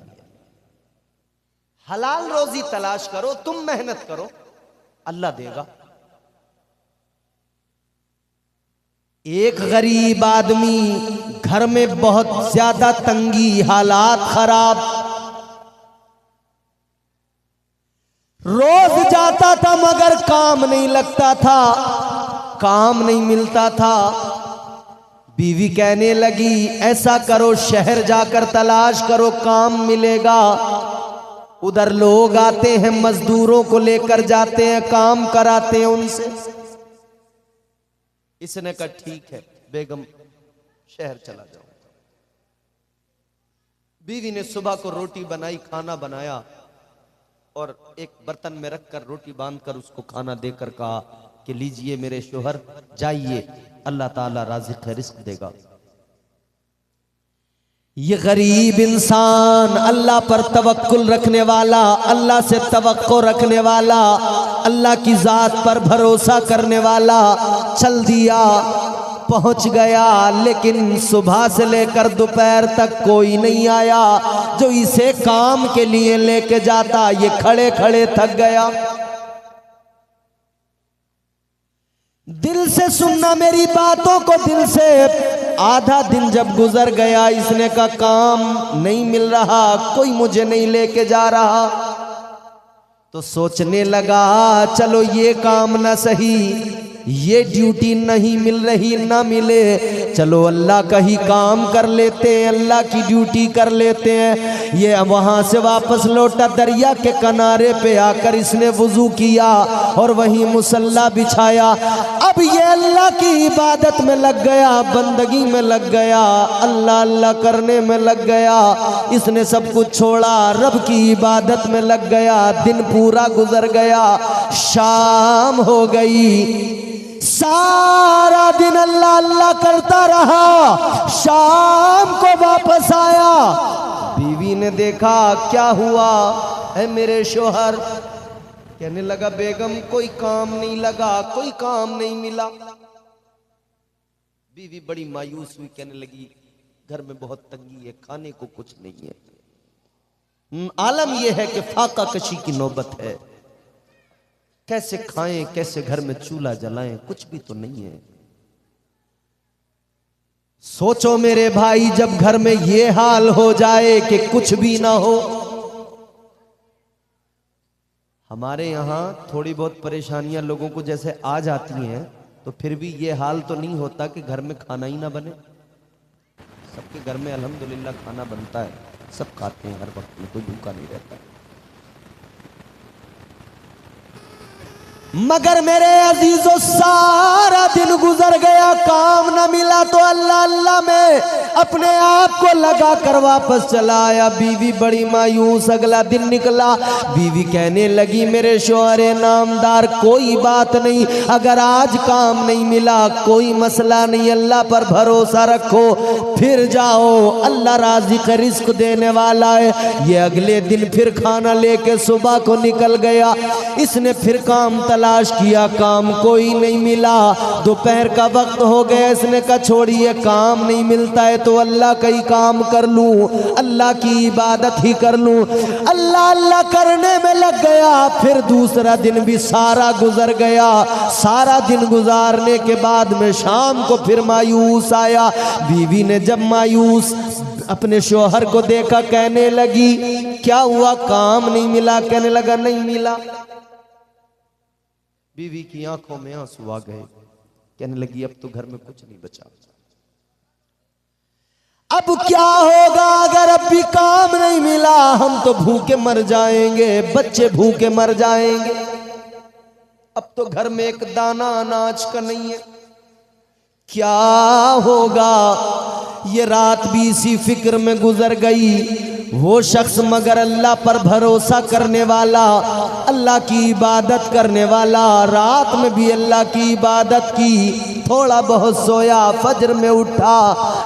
हलाल रोजी तलाश करो, तुम मेहनत करो, अल्लाह देगा। एक गरीब आदमी, घर में बहुत ज्यादा तंगी, हालात खराब, रोज जाता था मगर काम नहीं लगता था, काम नहीं मिलता था। बीवी कहने लगी ऐसा करो शहर जाकर तलाश करो, काम मिलेगा। उधर लोग आते हैं, मजदूरों को लेकर जाते हैं, काम कराते हैं उनसे। इसने कहा ठीक है बेगम शहर चला जाओ। बीवी ने सुबह को रोटी बनाई, खाना बनाया और एक बर्तन में रखकर रोटी बांधकर उसको खाना देकर कहा कि लीजिए मेरे शोहर जाइए, अल्लाह ताला राज़िक़ है, रिस्क देगा। ये गरीब इंसान अल्लाह पर तवक्कुल रखने वाला, अल्लाह से तवक्को रखने वाला, अल्लाह की जात पर भरोसा करने वाला चल दिया, पहुंच गया। लेकिन सुबह से लेकर दोपहर तक कोई नहीं आया जो इसे काम के लिए लेके जाता। ये खड़े खड़े थक गया। दिल से सुनना मेरी बातों को, दिल से। आधा दिन जब गुजर गया, इसने का काम नहीं मिल रहा, कोई मुझे नहीं लेके जा रहा, तो सोचने लगा चलो ये काम ना सही, ये ड्यूटी नहीं मिल रही, ना मिले, चलो अल्लाह का ही काम कर लेते हैं, अल्लाह की ड्यूटी कर लेते हैं। ये वहां से वापस लौटा, दरिया के किनारे पे आकर इसने वुजू किया और वहीं मुसल्ला बिछाया। अब ये अल्लाह की इबादत में लग गया, बंदगी में लग गया, अल्लाह अल्लाह करने में लग गया। इसने सब कुछ छोड़ा, रब की इबादत में लग गया। दिन पूरा गुजर गया, शाम हो गई, सारा दिन अल्लाह अल्लाह करता रहा। शाम को वापस आया, बीवी ने देखा क्या हुआ है मेरे शोहर। कहने लगा बेगम कोई काम नहीं लगा, कोई काम नहीं मिला। बीवी बड़ी मायूस हुई, कहने लगी घर में बहुत तंगी है, खाने को कुछ नहीं है। आलम यह है कि फाका कशी की नौबत है, कैसे खाएं, कैसे घर में चूल्हा जलाएं, कुछ भी तो नहीं है। सोचो मेरे भाई, जब घर में ये हाल हो जाए कि कुछ भी ना हो। हमारे यहाँ थोड़ी बहुत परेशानियां लोगों को जैसे आ जाती हैं, तो फिर भी ये हाल तो नहीं होता कि घर में खाना ही ना बने। सबके घर में अल्हम्दुलिल्लाह खाना बनता है, सब खाते हैं, हर वक्त में कोई भूखा नहीं रहता। मगर मेरे अजीजों सारा दिन गुजर गया, काम न मिला, तो अल्लाह अल्लाह में अपने आप को लगा कर वापस चला आया। बीवी बड़ी मायूस। अगला दिन निकला, बीवी कहने लगी मेरे शौहरे नामदार कोई बात नहीं, अगर आज काम नहीं मिला कोई मसला नहीं, अल्लाह पर भरोसा रखो, फिर जाओ, अल्लाह राज़िक़ रिस्क देने वाला है। ये अगले दिन फिर खाना लेके सुबह को निकल गया। इसने फिर काम तलाश किया, काम कोई नहीं मिला। दोपहर का वक्त हो गया, इसने कहा छोड़िए, काम नहीं मिलता है तो अल्लाह का ही काम कर लूं, अल्लाह की इबादत ही कर लूं। अल्लाह अल्लाह करने में लग गया। फिर दूसरा दिन भी सारा गुजर गया। सारा दिन गुजारने के बाद में शाम को फिर मायूस आया। बीवी ने जब मायूस अपने शौहर को देखा, कहने लगी क्या हुआ, काम नहीं मिला? कहने लगा नहीं मिला। बीवी की आंखों में आंसू आ गए, कहने लगी अब तो घर में कुछ नहीं बचा, अब क्या होगा अगर अब भी काम नहीं मिला? हम तो भूखे मर जाएंगे, बच्चे भूखे मर जाएंगे। अब तो घर में एक दाना अनाज का नहीं है, क्या होगा। ये रात भी इसी फिक्र में गुजर गई। वो शख्स मगर अल्लाह पर भरोसा करने वाला, अल्लाह की इबादत करने वाला, रात में भी अल्लाह की इबादत की, थोड़ा बहुत सोया, फजर में उठा,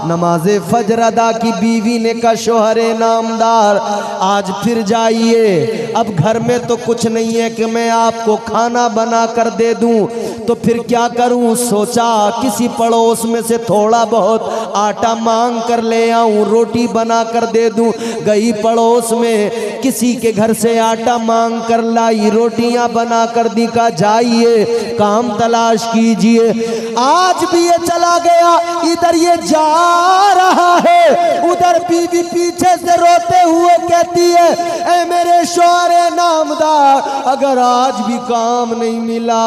नमाज़े फजर अदा की। बीवी ने कहा शोहरे नामदार आज फिर जाइए, अब घर में तो कुछ नहीं है कि मैं आपको खाना बना कर दे दूं, तो फिर क्या करूं। सोचा किसी पड़ोस में से थोड़ा बहुत आटा मांग कर ले आऊं, रोटी बना कर दे दूं। गई पड़ोस में किसी के घर से आटा मांग कर लाई, रोटियां बना कर दी। का जाइए काम तलाश कीजिए। आज भी ये चला गया, इधर ये जा रहा है, उधर बीवी पीछे से रोते हुए कहती है ऐ मेरे शौहरे नामदार, अगर आज भी काम नहीं मिला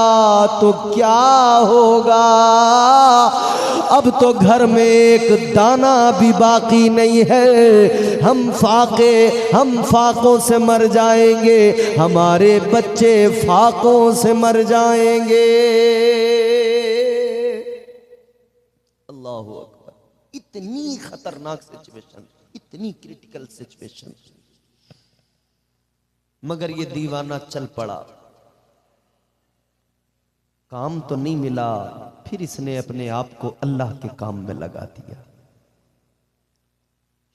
तो क्या होगा। अब तो घर में एक दाना भी बाकी नहीं है, हम फाकों से मर जाएंगे, हमारे बच्चे फाकों से मर जाएंगे। अल्लाहु अकबर। इतनी खतरनाक सिचुएशन, इतनी क्रिटिकल सिचुएशन, मगर ये दीवाना चल पड़ा। काम तो नहीं मिला, फिर इसने अपने आप को अल्लाह के काम में लगा दिया।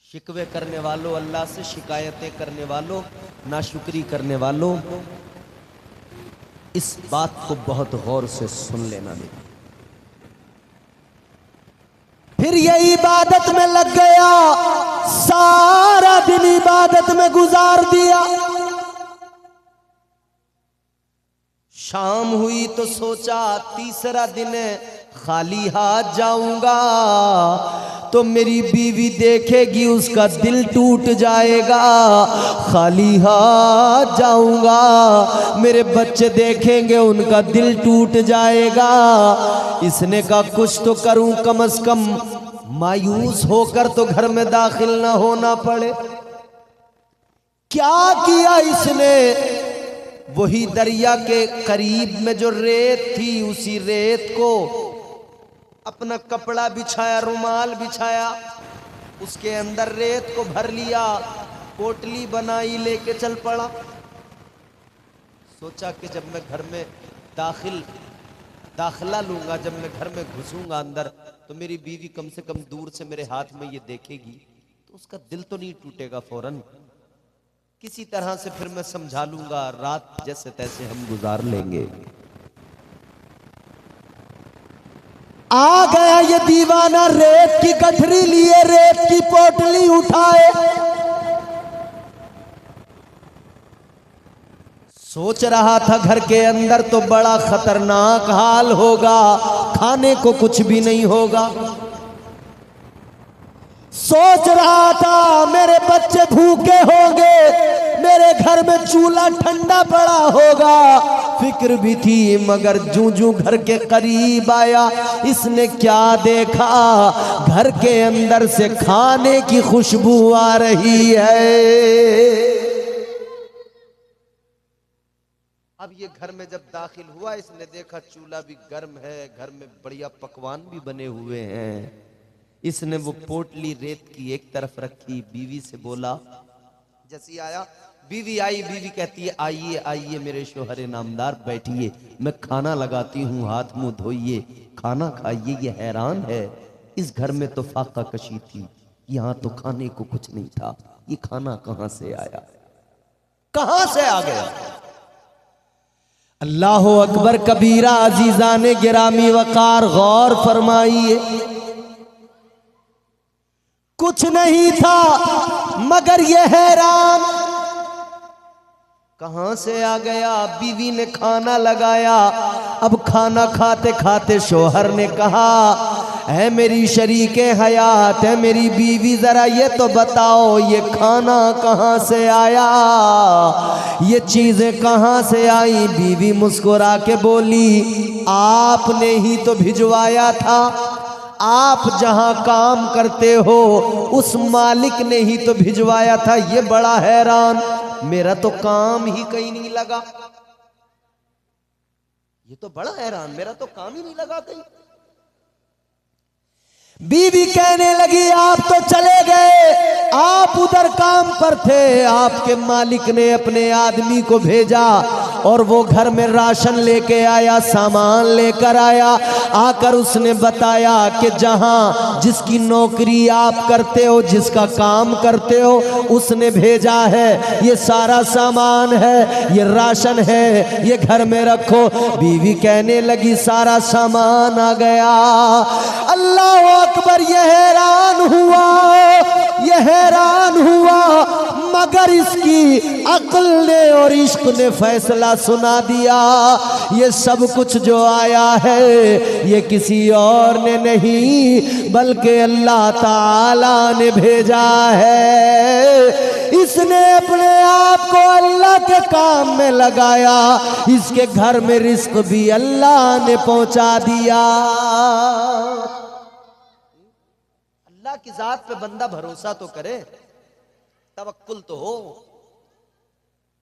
शिकवे करने वालों, अल्लाह से शिकायतें करने वालों, नाशुक्री करने वालों, इस बात को बहुत गौर से सुन लेना। नहीं फिर ये इबादत में लग गया, सारा दिन इबादत में गुजार दिया। शाम हुई तो सोचा तीसरा दिन है, खाली हाथ जाऊंगा तो मेरी बीवी देखेगी, उसका दिल टूट जाएगा। खाली हाथ जाऊंगा, मेरे बच्चे देखेंगे, उनका दिल टूट जाएगा। इसने कहा कुछ तो करूं, कम से कम मायूस होकर तो घर में दाखिल ना होना पड़े। क्या किया इसने, वही दरिया के करीब में जो रेत थी, उसी रेत को अपना कपड़ा बिछाया, रुमाल बिछाया, उसके अंदर रेत को भर लिया, पोटली बनाई, लेके चल पड़ा। सोचा कि जब मैं घर में दाखिला लूंगा, जब मैं घर में घुसूंगा अंदर, तो मेरी बीवी कम से कम दूर से मेरे हाथ में ये देखेगी तो उसका दिल तो नहीं टूटेगा फौरन। किसी तरह से फिर मैं समझा लूंगा, रात जैसे तैसे हम गुजार लेंगे। आ गया ये दीवाना, रेत की गठरी लिए, रेत की पोटली उठाए, सोच रहा था घर के अंदर तो बड़ा खतरनाक हाल होगा, खाने को कुछ भी नहीं होगा। सोच रहा था मेरे बच्चे भूखे होंगे, मेरे घर में चूल्हा ठंडा पड़ा होगा, फिक्र भी थी। मगर जूं जूं घर के करीब आया, इसने क्या देखा, घर के अंदर से खाने की खुशबू आ रही है। अब ये घर में जब दाखिल हुआ, इसने देखा चूल्हा भी गर्म है, घर में बढ़िया पकवान भी बने हुए हैं। इसने वो पोटली रेत की एक तरफ रखी, बीवी से बोला, जैसी आया बीवी आई, बीवी कहती है आइए आइए मेरे शोहरे नामदार, बैठिए, मैं खाना लगाती हूँ, हाथ मुंह धोइए, खाना खाइए। ये हैरान है, इस घर में तो फाका कशी थी, यहाँ तो खाने को कुछ नहीं था, ये खाना कहाँ से आया, कहाँ से आ गया। अल्लाह अकबर कबीरा, अजीजाने गिरामी वकार, गौर फरमाइए। कुछ नहीं था मगर ये हैरान, कहां से आ गया। बीवी ने खाना लगाया, अब खाना खाते खाते शोहर ने कहा, है मेरी शरीके हयात, है मेरी बीवी, जरा ये तो बताओ ये खाना कहां से आया, ये चीजें कहां से आई। बीवी मुस्कुरा के बोली, आपने ही तो भिजवाया था, आप जहां काम करते हो उस मालिक ने ही तो भिजवाया था। ये बड़ा हैरान, मेरा तो काम ही कहीं नहीं लगा, ये तो बड़ा हैरान, मेरा तो काम ही नहीं लगा कहीं। बीवी कहने लगी आप तो चले गए, आप उधर काम पर थे, आपके मालिक ने अपने आदमी को भेजा और वो घर में राशन लेके आया, सामान लेकर आया। आकर उसने बताया कि जहां जिसकी नौकरी आप करते हो, जिसका काम करते हो, उसने भेजा है, ये सारा सामान है, ये राशन है, ये घर में रखो। बीवी कहने लगी सारा सामान आ गया। अल्लाह अकबर, ये हैरान हुआ, ये हैरान हुआ, मगर इसकी अक्ल ने और इश्क ने फैसला सुना दिया, ये सब कुछ जो आया है ये किसी और ने नहीं बल्कि अल्लाह ताला ने भेजा है। इसने अपने आप को अल्लाह के काम में लगाया, इसके घर में रिस्क भी अल्लाह ने पहुंचा दिया। अल्लाह की जात पे बंदा भरोसा तो करे, तवक्कुल तो हो,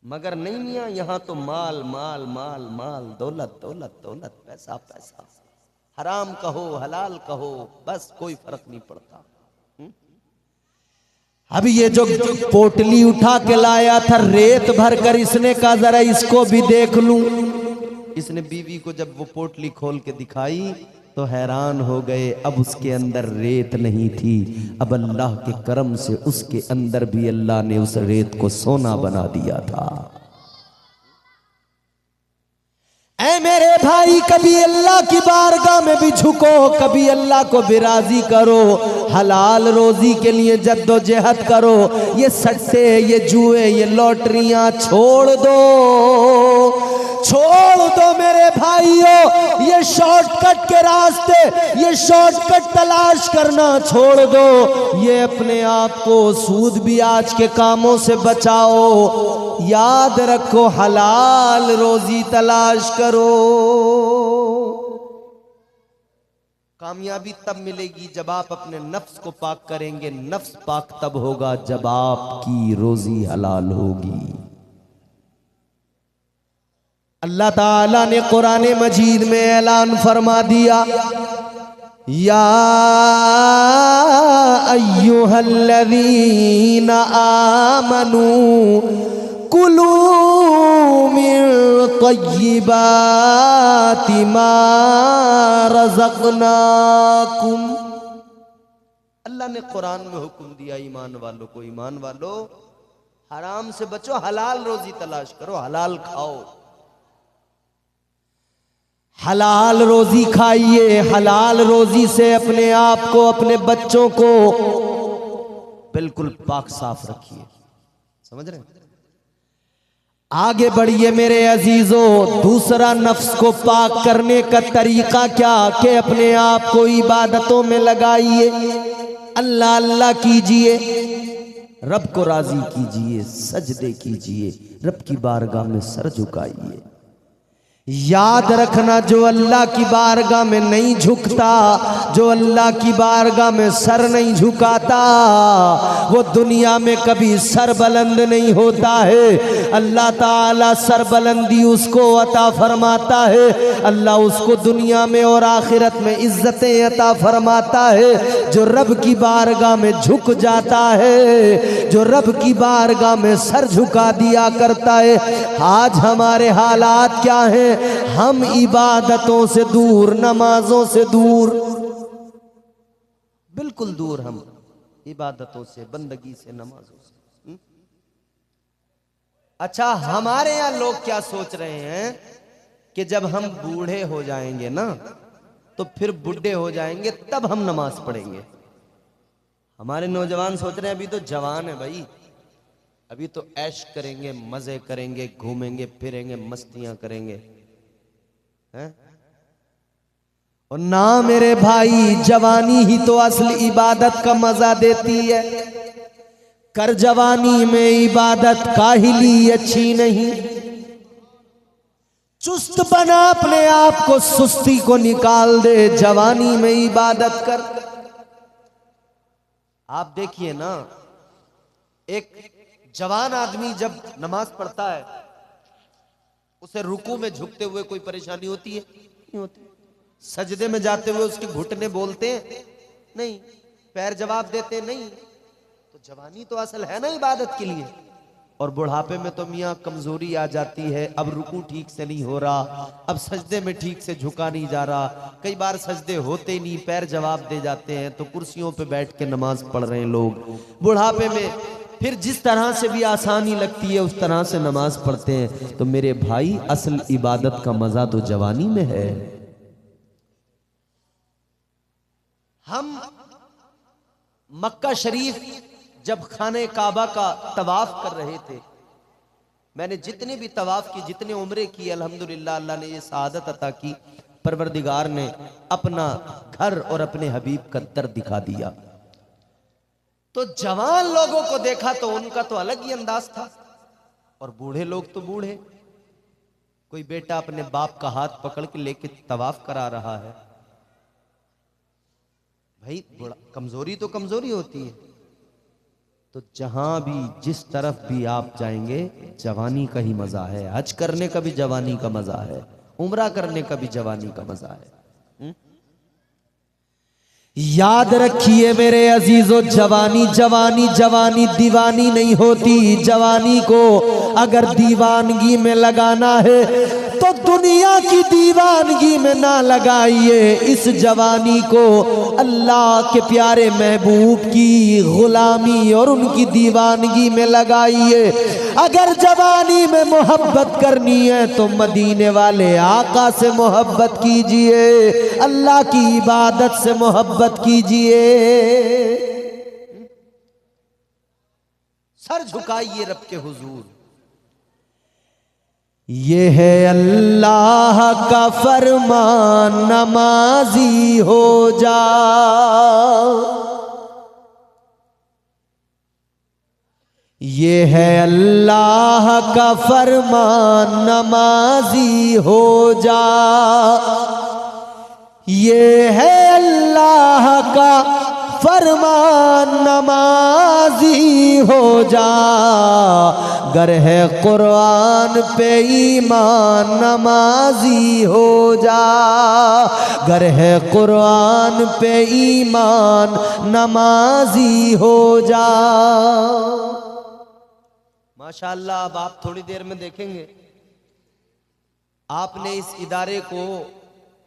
मगर नहीं मियां यहां तो माल माल माल माल, दौलत दौलत दौलत, पैसा पैसा, हराम कहो हलाल कहो, बस कोई फर्क नहीं पड़ता। अब ये जो पोटली उठा के लाया था रेत भर कर, इसने कहा जरा इसको भी देख लूं। इसने बीवी को जब वो पोटली खोल के दिखाई तो हैरान हो गए। अब उसके अंदर रेत नहीं थी, अब अल्लाह के करम से उसके अंदर भी अल्लाह ने उस रेत को सोना बना दिया था। ऐ मेरे भाई, कभी अल्लाह की बारगाह में भी झुको, कभी अल्लाह को भी राजी करो, हलाल रोजी के लिए जद्दोजहद करो। ये सट्टे, ये जुए, ये लॉटरियां छोड़ दो, छोड़ दो मेरे भाइयों। ये शॉर्टकट के रास्ते, ये शॉर्टकट तलाश करना छोड़ दो। ये अपने आप को सूद ब्याज के कामों से बचाओ। याद रखो हलाल रोजी तलाश करो। कामयाबी तब मिलेगी जब आप अपने नफ्स को पाक करेंगे। नफ्स पाक तब होगा जब आपकी रोजी हलाल होगी। अल्लाह ताला ने कुरान मजीद में ऐलान फरमा दिया, या अय्युहल्लज़ीना आमनू कुलू मिन तय्यिबाति मा रज़क़नाकुम। अल्लाह ने कुरान में हुक्म दिया ईमान वालों को, ईमान वालों हराम से बचो, हलाल रोजी तलाश करो, हलाल खाओ, हलाल रोजी खाइए। हलाल रोजी से अपने आप को, अपने बच्चों को बिल्कुल पाक साफ रखिए। समझ रहे हैं? आगे बढ़िए मेरे अजीजों। दूसरा नफ्स को पाक करने का तरीका क्या कि अपने आप को इबादतों में लगाइए, अल्लाह अल्लाह कीजिए, रब को राजी कीजिए, सजदे कीजिए, रब की बारगाह में सर झुकाइए। याद रखना, जो अल्लाह की बारगाह में नहीं झुकता, जो अल्लाह की बारगाह में सर नहीं झुकाता, वो दुनिया में कभी सर बुलंद नहीं होता है। अल्लाह ताला सर बुलंदी उसको अता फरमाता है, अल्लाह उसको दुनिया में और आखिरत में इज्जतें अता फरमाता है। जो रब की बारगाह में झुक जाता है, जो रब की बारगाह में सर झुका दिया करता है। आज हमारे हालात क्या हैं? हम इबादतों से दूर, नमाजों से दूर, बिल्कुल दूर, हम इबादतों से, बंदगी से, नमाजों से। अच्छा, हमारे यहां लोग क्या सोच रहे हैं कि जब हम बूढ़े हो जाएंगे ना, तो फिर बुढ़े हो जाएंगे तब हम नमाज पढ़ेंगे। हमारे नौजवान सोच रहे हैं अभी तो जवान है भाई, अभी तो ऐश करेंगे, मजे करेंगे, घूमेंगे फिरेंगे, मस्तियां करेंगे हैं? और ना मेरे भाई, जवानी ही तो असल इबादत का मजा देती है। कर जवानी में इबादत काहिली अच्छी नहीं। चुस्त बना अपने आप को, सुस्ती को निकाल दे, जवानी में इबादत कर। आप देखिए ना, एक जवान आदमी जब नमाज पढ़ता है, उसे रुकू में झुकते हुए कोई परेशानी होती है? नहीं होती। सजदे में जाते हुए उसके घुटने बोलते हैं? नहीं। पैर जवाब देते नहीं। तो जवानी तो असल है ना इबादत के लिए। और बुढ़ापे में तो मियाँ कमजोरी आ जाती है, अब रुकू ठीक से नहीं हो रहा, अब सजदे में ठीक से झुका नहीं जा रहा, कई बार सजदे होते नहीं, पैर जवाब दे जाते हैं, तो कुर्सियों पे बैठ के नमाज पढ़ रहे हैं लोग बुढ़ापे में। फिर जिस तरह से भी आसानी लगती है उस तरह से नमाज पढ़ते हैं। तो मेरे भाई असल इबादत का मजा तो जवानी में है। हम मक्का शरीफ जब खाने काबा का तवाफ कर रहे थे, मैंने जितने भी तवाफ की, जितने उम्रे की, अल्हम्दुलिल्लाह अल्लाह ने ये सआदत अता की, परवरदिगार ने अपना घर और अपने हबीब का दर दिखा दिया। तो जवान लोगों को देखा तो उनका तो अलग ही अंदाज था, और बूढ़े लोग तो बूढ़े। कोई बेटा अपने बाप का हाथ पकड़ के लेके तवाफ करा रहा है। भाई कमजोरी तो कमजोरी होती है। तो जहां भी जिस तरफ भी आप जाएंगे जवानी का ही मजा है। हज करने का भी जवानी का मजा है, उम्रा करने का भी जवानी का मजा है। याद रखिए मेरे अजीजों, जवानी जवानी जवानी दीवानी नहीं होती। जवानी को अगर दीवानगी में लगाना है तो दुनिया की दीवानगी में ना लगाइए, इस जवानी को अल्लाह के प्यारे महबूब की गुलामी और उनकी दीवानगी में लगाइए। अगर जवानी में मोहब्बत करनी है तो मदीने वाले आका से मोहब्बत कीजिए, अल्लाह की इबादत से मोहब्बत कीजिए। सर झुकाइए रब के हुजूर। ये है अल्लाह का फरमान, नमाजी हो जा। ये है अल्लाह का फरमान, नमाजी हो जा। ये है अल्लाह का फरमान, नमाजी हो जा। गर है कुरान पे ईमान, नमाजी हो जा। गर है कुरान पे ईमान, नमाजी हो जा। माशाअल्लाह। अब आप थोड़ी देर में देखेंगे, आपने इस इदारे को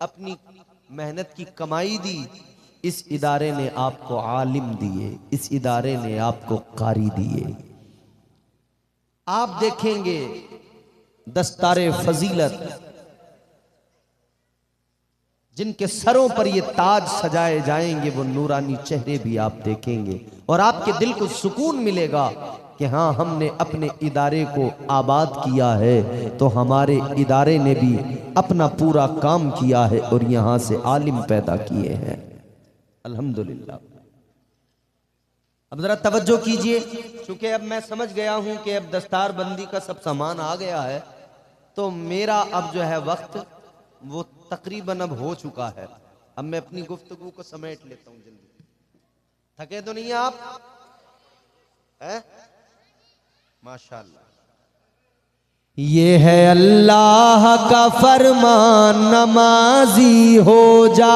अपनी मेहनत की कमाई दी, इस इदारे ने आपको आलिम दिए, इस इदारे ने आपको कारी दिए। आप देखेंगे दस्तारे फजीलत, जिनके सरों पर ये ताज सजाए जाएंगे, वो नूरानी चेहरे भी आप देखेंगे, और आपके दिल को सुकून मिलेगा कि हाँ, हमने अपने इदारे को आबाद किया है तो हमारे इदारे ने भी अपना पूरा काम किया है और यहाँ से आलिम पैदा किए हैं। अल्हम्दुलिल्लाह। अब जरा तवज्जो कीजिए, क्योंकि अब मैं समझ गया हूं कि अब दस्तार बंदी का सब सामान आ गया है, तो मेरा अब जो है वक्त वो तकरीबन अब हो चुका है। अब मैं अपनी गुफ्तगू को समेट लेता हूं जल्दी। थके तो नहीं आप? है? माशाअल्लाह। ये है अल्लाह का फरमान, नमाजी हो जा।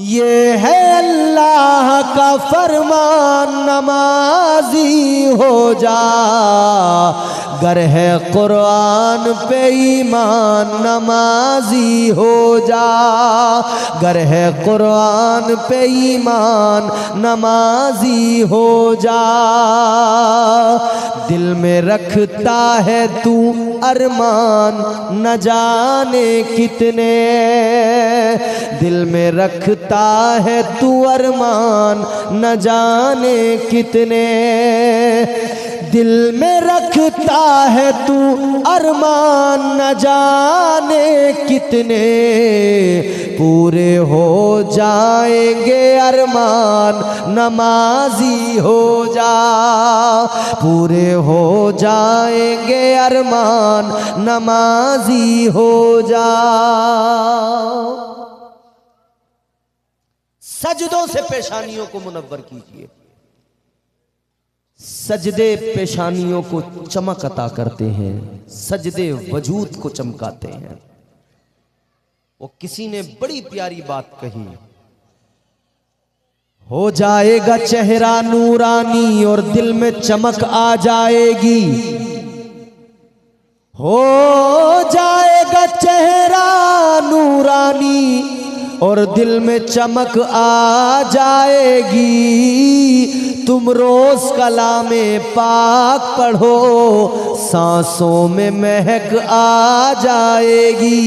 ये है अल्लाह का फरमान, नमाजी हो जा। गर है कुरान पे ईमान, नमाजी हो जा। गर है कुरान पे ईमान, नमाजी हो जा। दिल में रखता है तू अरमान, न जाने कितने। दिल में रखता है तू अरमान, न जाने कितने। दिल में रखता है तू अरमान, न जाने कितने। पूरे हो जाएंगे अरमान, नमाजी हो जा। पूरे हो जाएंगे अरमान, नमाजी हो जा। सजदों से पेशानियों को मुनव्वर कीजिए। सजदे पेशानियों को चमक अता करते हैं, सजदे वजूद को चमकाते हैं। वो किसी ने बड़ी प्यारी बात कही, हो जाएगा चेहरा नूरानी और दिल में चमक आ जाएगी। हो जाएगा चेहरा नूरानी और दिल में चमक आ जाएगी। तुम रोज कलामे पाक पढ़ो, सांसों में महक आ जाएगी।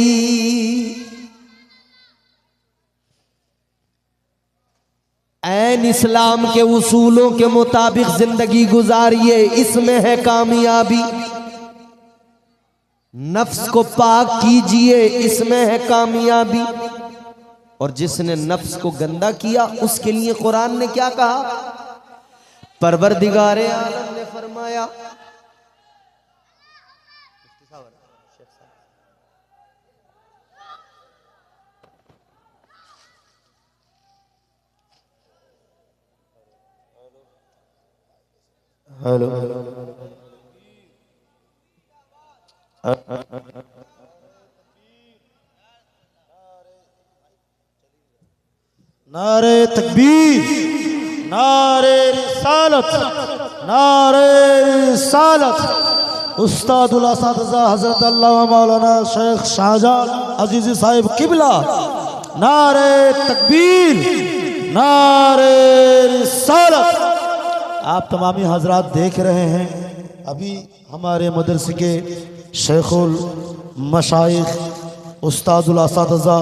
ऐन इस्लाम के उसूलों के मुताबिक जिंदगी गुजारिए, इसमें है कामयाबी। नफ्स को पाक कीजिए, इसमें है कामयाबी। और जिसने नफ्स को गंदा किया उसके लिए कुरान ने क्या कहा? परवरदिगारे आलम ने फरमाया, हेलो नारे तकबीर, नारे रिसालत, नारे रिसालत। उस्तादुल असातिज़ा हज़रत अल्लामा मौलाना शेख शाहजान अजीज़ी साहिब किबला, नारे तकबीर, नारे रिसालत। आप तमामी हजरात देख रहे हैं, अभी हमारे मदरसे के शेखुल मशाइख उस्तादुल असातिज़ा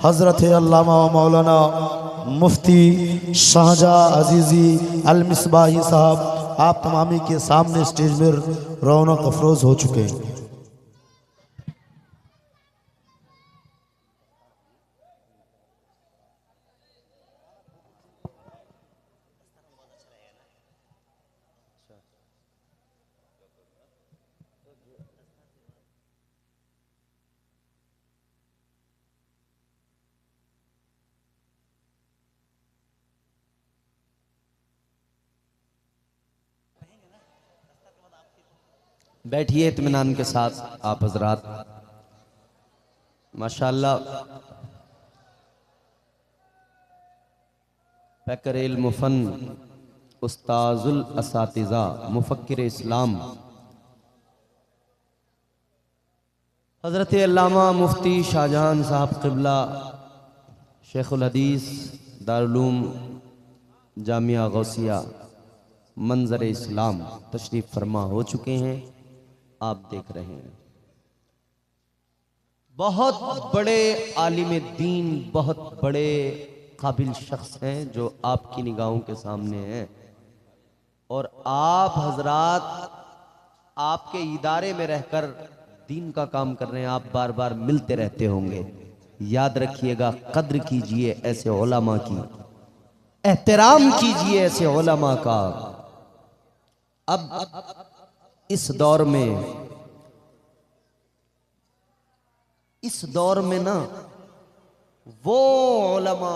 हज़रत अल्लामा मौलाना मुफ्ती शाहजहाँ अजीज़ी अल मिसबाही साहब आप तमामी के सामने स्टेज में रौनक अफरोज हो चुके हैं। बैठिए इत्मीनान के साथ आप हजरात। माशाअल्लाह फ़क़्रुल मुफ़न उस्ताजुल असातिज़ा मुफ़क्किर इस्लाम हज़रत अल्लामा मुफ्ती शाहजहान साहब क़िबला शेखुल हदीस दारुल उलूम जामिया गौसिया मंजर इस्लाम तशरीफ़ फरमा हो चुके हैं। आप देख रहे हैं बहुत बड़े आलिम दीन, बहुत बड़े काबिल शख्स हैं जो आपकी निगाहों के सामने हैं। और आप हजरात आपके इदारे में रहकर दीन का काम कर रहे हैं। आप बार बार मिलते रहते होंगे। याद रखिएगा, कद्र कीजिए ऐसे उलमा की, एहतराम कीजिए ऐसे उलमा का। अब इस दौर में ना वो उलमा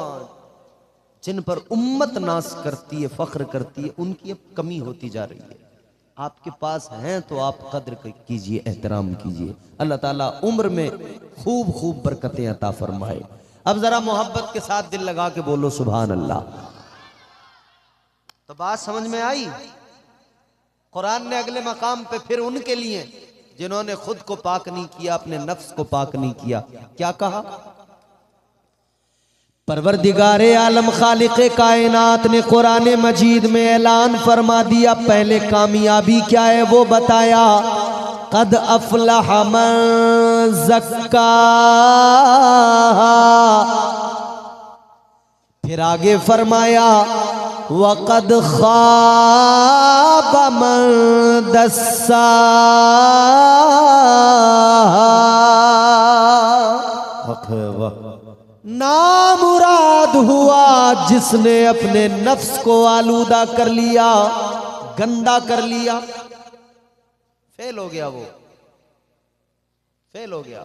जिन पर उम्मत नाज करती है, फख्र करती है, उनकी अब कमी होती जा रही है। आपके पास हैं तो आप कद्र कीजिए, एहतराम कीजिए। अल्लाह ताला उम्र में खूब खूब बरकतें अता फरमाए। अब जरा मोहब्बत के साथ दिल लगा के बोलो सुभान अल्लाह। तो बात समझ में आई? कुरान ने अगले मकाम पे फिर उनके लिए जिन्होंने खुद को पाक नहीं किया, अपने नफ्स को पाक नहीं किया, क्या कहा? परवरदिगारे आलम खालिक़े कायनात ने कुरान मजीद में ऐलान फरमा दिया। पहले कामयाबी क्या है वो बताया, कद अफलह मन ज़क्का। फिर आगे फरमाया वक़द ख़ाब मन दस्सा। नामुराद हुआ जिसने अपने नफ्स को आलूदा कर लिया, गंदा कर लिया। फेल हो गया, वो फेल हो गया।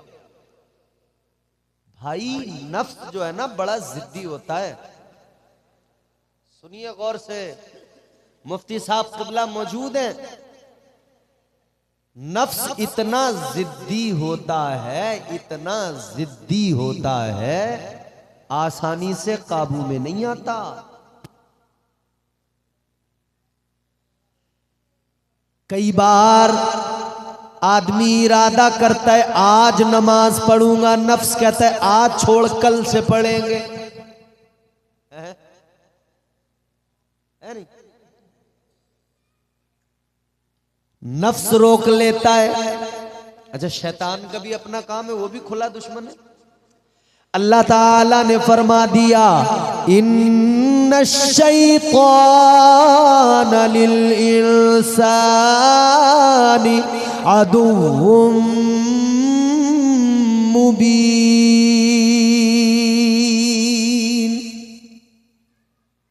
भाई नफ्स जो है ना बड़ा जिद्दी होता है। सुनिए गौर से, मुफ्ती साहब क़िबला मौजूद हैं। नफ्स इतना जिद्दी होता है, इतना जिद्दी होता है, आसानी से काबू में नहीं आता। कई बार आदमी इरादा करता है आज नमाज पढ़ूंगा, नफ्स कहता है आज छोड़ कल से पढ़ेंगे। है नहीं? नफ्स रोक लेता है। अच्छा, शैतान का भी अपना काम है, वो भी खुला दुश्मन है। अल्लाह ताला ने फरमा दिया इन्न शैतान लिल इंसानी अदुव्वुम मुबीन।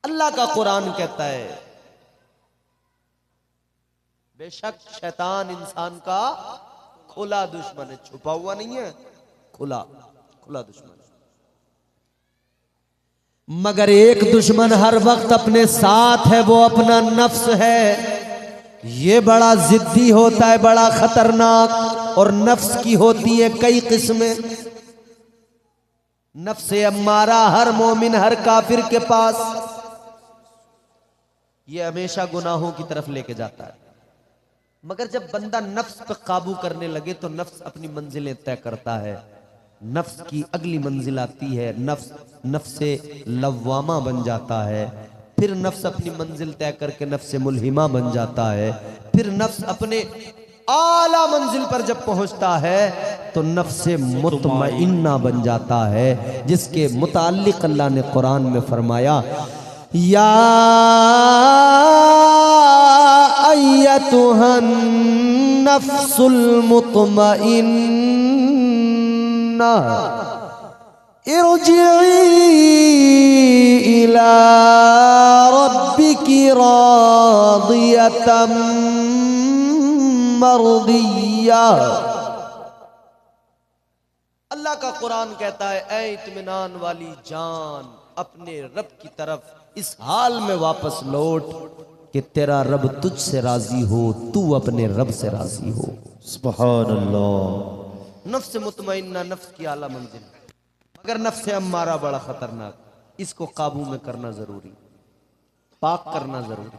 अल्लाह का कुरान कहता है बेशक शैतान इंसान का खुला दुश्मन है, छुपा हुआ नहीं है, खुला दुश्मन है। मगर एक दुश्मन हर वक्त अपने साथ है, वो अपना नफ्स है। ये बड़ा जिद्दी होता है, बड़ा खतरनाक। और नफ्स की होती है कई किस्में। नफ्स अम्मारा हर मोमिन, हर काफिर के पास ये हमेशा गुनाहों की तरफ लेके जाता है। मगर जब बंदा नफ्स पर काबू करने लगे तो नफ्स अपनी मंजिलें तय करता है। नफ्स की अगली मंजिल आती है, नफ्स लव्वामा बन जाता है। फिर नफ्स अपनी मंजिल तय करके नफ्स मुल्हिमा बन जाता है। फिर नफ्स अपने आला मंजिल पर जब पहुंचता है तो नफ्स मुतमइन्ना बन जाता है, जिसके मुताल्लिक अल्लाह ने कुरान में फरमाया या अय्यतुहन नफ्सुल मुतमइन्ना इरजिई इला रब्बिकी रादियतम मर्दिया। अल्लाह का कुरान कहता है ऐ इत्मीनान वाली जान, अपने रब की तरफ इस हाल में वापस लौट कि तेरा रब तुझसे राजी हो, तू अपने रब से राजी हो। सुभान अल्लाह। नफ्स मुतमइन्ना नफ्स की आला मंजिल, मगर नफ्स अम्मारा बड़ा खतरनाक। इसको काबू में करना जरूरी, पाक करना जरूरी।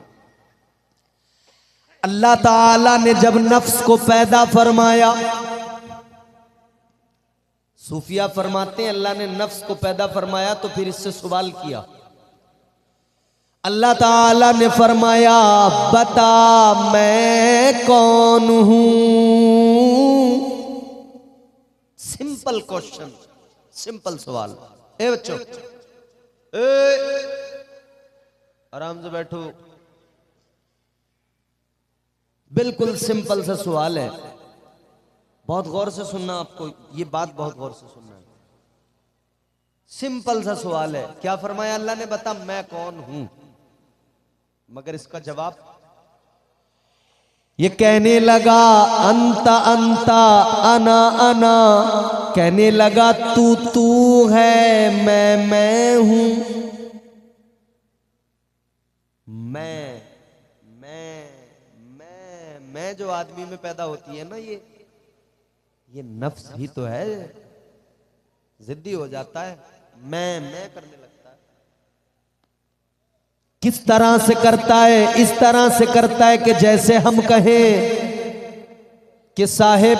अल्लाह ताला ने जब नफ्स को पैदा फरमाया, सूफिया फरमाते हैं अल्लाह ने नफ्स को पैदा फरमाया तो फिर इससे सवाल किया। अल्लाह ताला ने फरमाया बता मैं कौन हूं। सिंपल क्वेश्चन, सिंपल सवाल। ए बच्चों, आराम से बैठो। बिल्कुल सिंपल सा सवाल है, बहुत गौर से सुनना। आपको ये बात बहुत गौर से सुनना है। सिंपल सा सवाल है। क्या फरमाया अल्लाह ने? बता मैं कौन हूं। मगर इसका जवाब ये कहने लगा अंता अंता अना अना, कहने लगा तू तू है, मैं हूं। मैं जो आदमी में पैदा होती है ना, ये नफ्स ही तो है, जिद्दी हो जाता है, मैं करने लगता है। किस तरह से करता है? इस तरह से करता है कि जैसे हम कहें कि साहिब,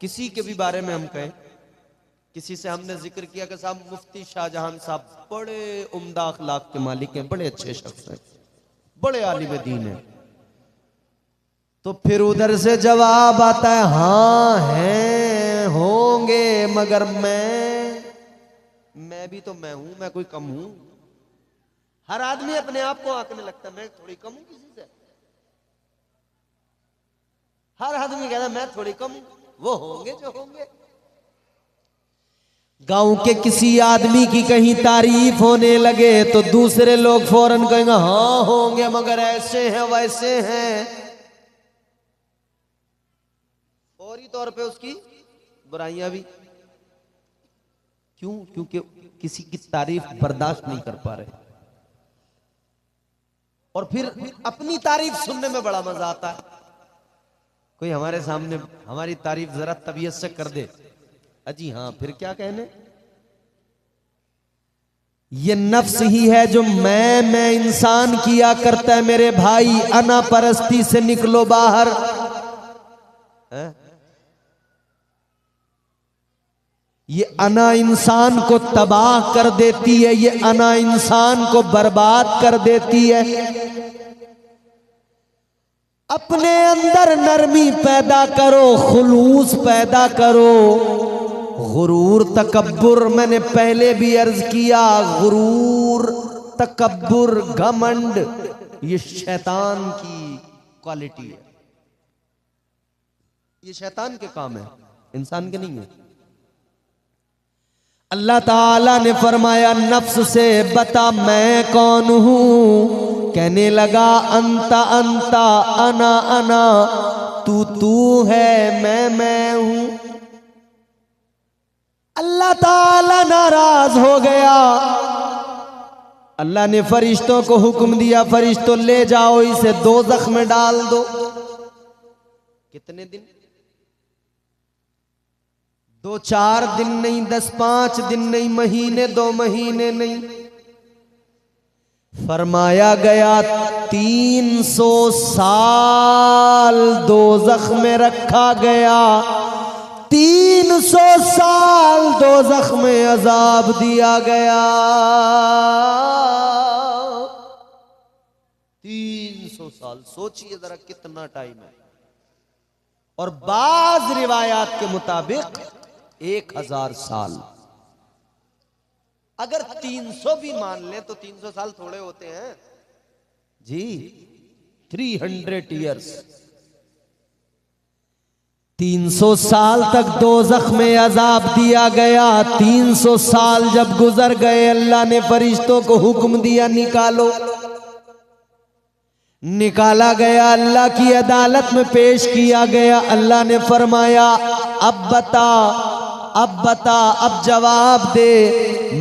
किसी के भी बारे में हम कहें, किसी से हमने जिक्र किया कि साहब मुफ्ती शाहजहां साहब बड़े उम्दा अखलाक के मालिक हैं, बड़े अच्छे शख्स हैं, बड़े आलिम दीन हैं, तो फिर उधर से जवाब आता है हाँ हैं, होंगे, मगर मैं भी तो मैं हूं, मैं कोई कम हूं? हर आदमी अपने आप को आंकने लगता है, मैं थोड़ी कम हूं किसी से। हर आदमी कहता है मैं थोड़ी कम हूं, वो होंगे जो होंगे। गांव के किसी आदमी की कहीं तारीफ होने लगे तो दूसरे लोग फौरन कहेंगे हाँ होंगे, मगर ऐसे हैं वैसे हैं। फौरी तौर पे उसकी बुराइयां भी। क्यों? क्योंकि किसी की तारीफ बर्दाश्त नहीं कर पा रहे, और फिर अपनी तारीफ सुनने में बड़ा मजा आता है। कोई हमारे सामने हमारी तारीफ जरा तबीयत से कर दे, अजी हाँ, फिर क्या कहने। ये नफ्स ही है जो मैं इंसान किया करता है। मेरे भाई, अना परस्ती से निकलो बाहर। ये अना इंसान को तबाह कर देती है, ये अना इंसान को बर्बाद कर देती है। अपने अंदर नरमी पैदा करो, खुलूस पैदा करो। गुरूर तकब्बुर, मैंने पहले भी अर्ज किया, गुरूर तकब्बुर घमंड ये शैतान की क्वालिटी है। ये शैतान के काम है, इंसान के नहीं है। अल्लाह ताला ने फरमाया नफ्स से बता मैं कौन हूं। कहने लगा अंता अंता अना अना, तू है, मैं हूं। अल्लाह ताला नाराज हो गया। अल्लाह ने फरिश्तों को हुक्म दिया, फरिश्तों ले जाओ इसे दोज़ख में डाल दो। कितने दिन? 2-4 दिन नहीं, 10-5 दिन नहीं, महीने 2 महीने नहीं, फरमाया गया 300 साल दोज़ख में रखा गया। 300 साल दोज़ख में अजाब दिया गया। 300 साल, सोचिए जरा कितना टाइम है। और बाज रिवायात के मुताबिक 1000 साल। अगर 300 भी मान ले तो 300 साल थोड़े होते हैं जी। 300 ईयर्स, 300 साल तक दोज़ख में अजाब दिया गया। 300 साल जब गुजर गए, अल्लाह ने फरिश्तों को हुक्म दिया निकालो। निकाला गया, अल्लाह की अदालत में पेश किया गया। अल्लाह ने फरमाया अब बता, अब जवाब दे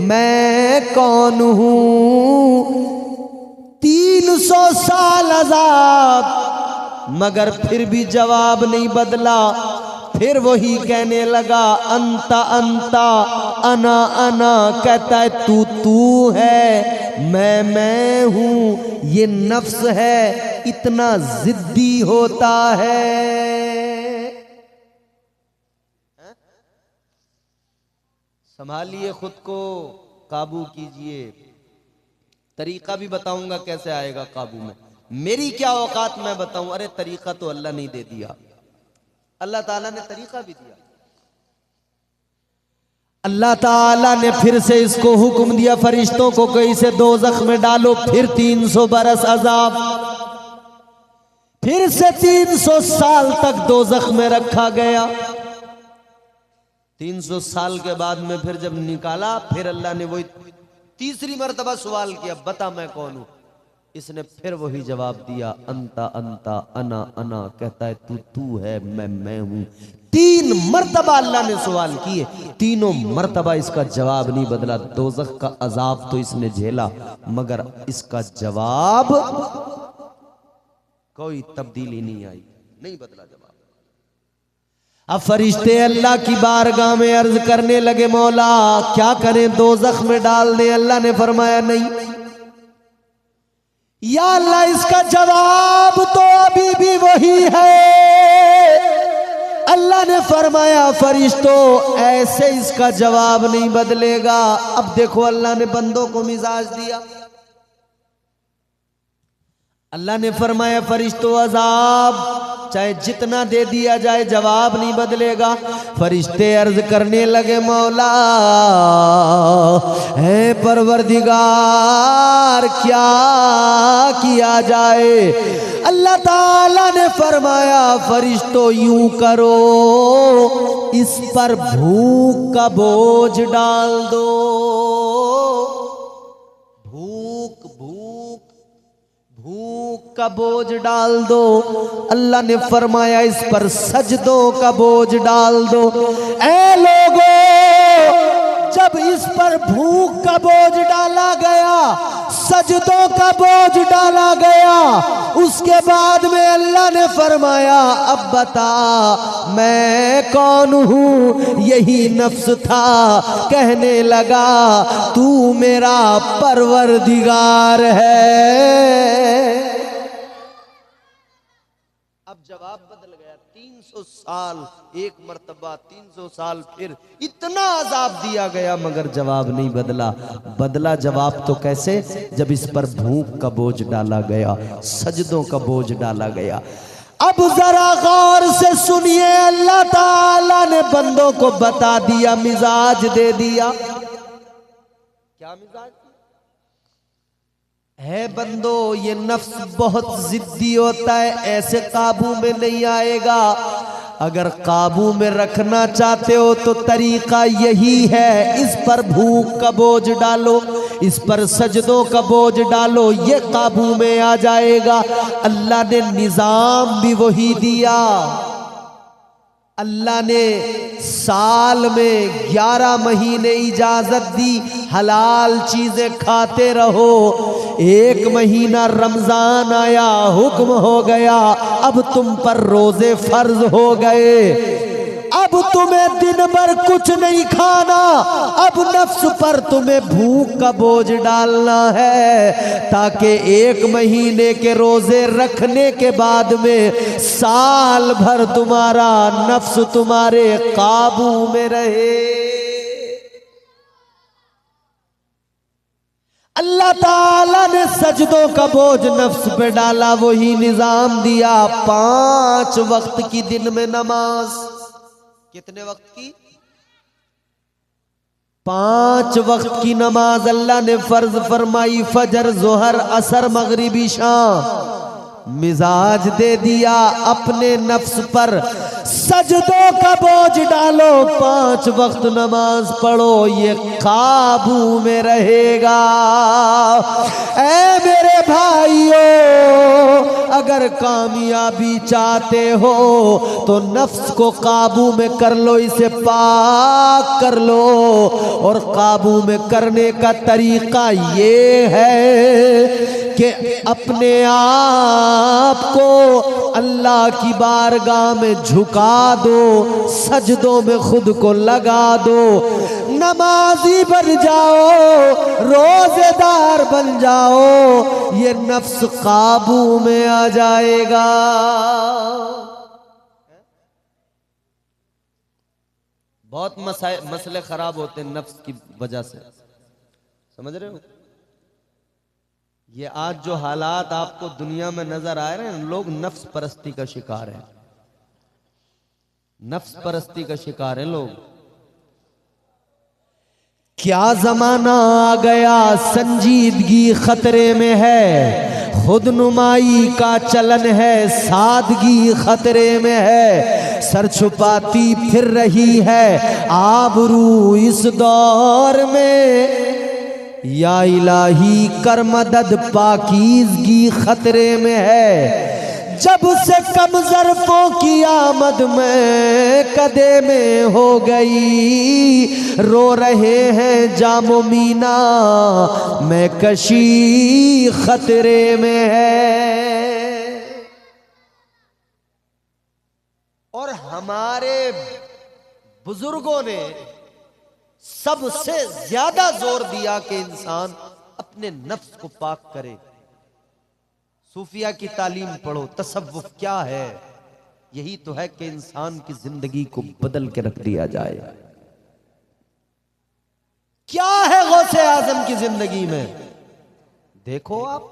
मैं कौन हूं। 300 साल अजाब, मगर फिर भी जवाब नहीं बदला। फिर वही कहने लगा अंता अंता अना अना, कहता है तू है, मैं हूं। ये नफ्स है, इतना जिद्दी होता है। संभालिए खुद को, काबू कीजिए। तरीका भी बताऊंगा कैसे आएगा काबू में। मेरी क्या औकात मैं बताऊं? अरे तरीका तो अल्लाह ने दे दिया, अल्लाह ताला ने तरीका भी दिया। अल्लाह ताला ने फिर से इसको हुक्म दिया फरिश्तों को कि इसे दोज़ख में डालो। फिर 300 बरस अजाब, फिर से 300 साल तक दोज़ख में रखा गया। 300 साल के बाद में फिर जब निकाला, फिर अल्लाह ने वही तीसरी मर्तबा सवाल किया बता मैं कौन हूं। इसने फिर वही जवाब दिया अंता अंता अना अना, कहता है तू है, मैं हूं। 3 मर्तबा अल्लाह ने सवाल किए, तीनों मर्तबा इसका जवाब नहीं बदला। दोज़ख का अजाब तो इसने झेला, मगर इसका जवाब कोई तब्दीली नहीं आई, नहीं बदला जवाब। अब फरिश्ते अल्लाह की बारगाह में अर्ज करने लगे मौला क्या करें, दोज़ख में डाल दे। अल्लाह ने फरमाया नहीं, या अल्लाह इसका जवाब तो अभी भी वही है। अल्लाह ने फरमाया फरिश्तों ऐसे इसका जवाब नहीं बदलेगा। अब देखो अल्लाह ने बंदों को मिजाज दिया। अल्लाह ने फरमाया फरिश्तों अजाब चाहे जितना दे दिया जाए जवाब नहीं बदलेगा। फरिश्ते अर्ज करने लगे मौला है परवरदिगार क्या किया जाए। अल्लाह ताला ने फरमाया फरिश्तों यूं करो, इस पर भूख का बोझ डाल दो। भूख का बोझ डाल दो। अल्लाह ने फरमाया इस पर सजदों का बोझ डाल दो। ऐ लोगों, जब इस पर भूख का बोझ डाला गया, सजदों का बोझ डाला गया। उसके बाद में अल्लाह ने फरमाया अब बता मैं कौन हूं। यही नफ्स था, कहने लगा तू मेरा परवरदिगार है। अब जवाब बदल गया। 300 साल एक मर्तबा, 300 साल फिर इतना अजाब दिया गया मगर जवाब नहीं बदला। बदला जवाब तो कैसे, जब इस पर भूख का बोझ डाला गया, सजदों का बोझ डाला गया। अब जरा गौर से सुनिए, अल्लाह ताला ने बंदों को बता दिया, मिजाज दे दिया। क्या मिजाज है बंदो? ये नफ्स बहुत जिद्दी होता है, ऐसे काबू में नहीं आएगा। अगर काबू में रखना चाहते हो तो तरीका यही है, इस पर भूख का बोझ डालो, इस पर सजदों का बोझ डालो, ये काबू में आ जाएगा। अल्लाह ने निजाम भी वही दिया। अल्लाह ने साल में 11 महीने इजाजत दी, हलाल चीजें खाते रहो। एक महीना रमजान आया, हुक्म हो गया अब तुम पर रोजे फर्ज हो गए। अब तुम्हें दिन भर कुछ नहीं खाना, अब नफ्स पर तुम्हें भूख का बोझ डालना है, ताकि एक महीने के रोजे रखने के बाद में साल भर तुम्हारा नफ्स तुम्हारे काबू में रहे। अल्लाह ताला ने सजदों का बोझ नफ्स पे डाला, वही निजाम दिया। 5 वक्त की दिन में नमाज। कितने वक्त की? 5 वक्त की नमाज अल्लाह ने फर्ज फरमाई, फजर, जोहर, असर, मगरिबी, शाम। मिजाज दे दिया अपने नफ्स पर, सजदों का बोझ डालो, 5 वक्त नमाज पढ़ो, ये काबू में रहेगा। ऐ मेरे भाइयों, अगर कामयाबी चाहते हो तो नफ्स को काबू में कर लो, इसे पाक कर लो। और काबू में करने का तरीका ये है कि अपने आप को अल्लाह की बारगाह में झुका दो, सजदों में खुद को लगा दो, नमाजी बन जाओ, रोजेदार बन जाओ, ये नफ्स काबू में आ जाएगा। बहुत मसले खराब होते हैं नफ्स की वजह से, समझ रहे हो? ये आज जो हालात आपको दुनिया में नजर आ रहे हैं, लोग नफ्स परस्ती का शिकार हैं, नफ्स परस्ती का शिकार हैं लोग। क्या जमाना आ गया, संजीदगी खतरे में है, खुदनुमाई का चलन है, सादगी खतरे में है, सर छुपाती फिर रही है आबरू इस दौर में। या इलाही कर मदद, पाकीज़गी खतरे में है। जब से कम ज़र्फ़ों की आमद में कदे में हो गई, रो रहे हैं जामो मीना, मैं कशी खतरे में है। और हमारे बुजुर्गों ने सबसे ज्यादा जोर दिया कि इंसान अपने नफ्स को पाक करे। सूफिया की तालीम पढ़ो, तसव्वुफ क्या है? यही तो है कि इंसान की जिंदगी को बदल के रख दिया जाए। क्या है गौसे आजम की जिंदगी में? देखो आप,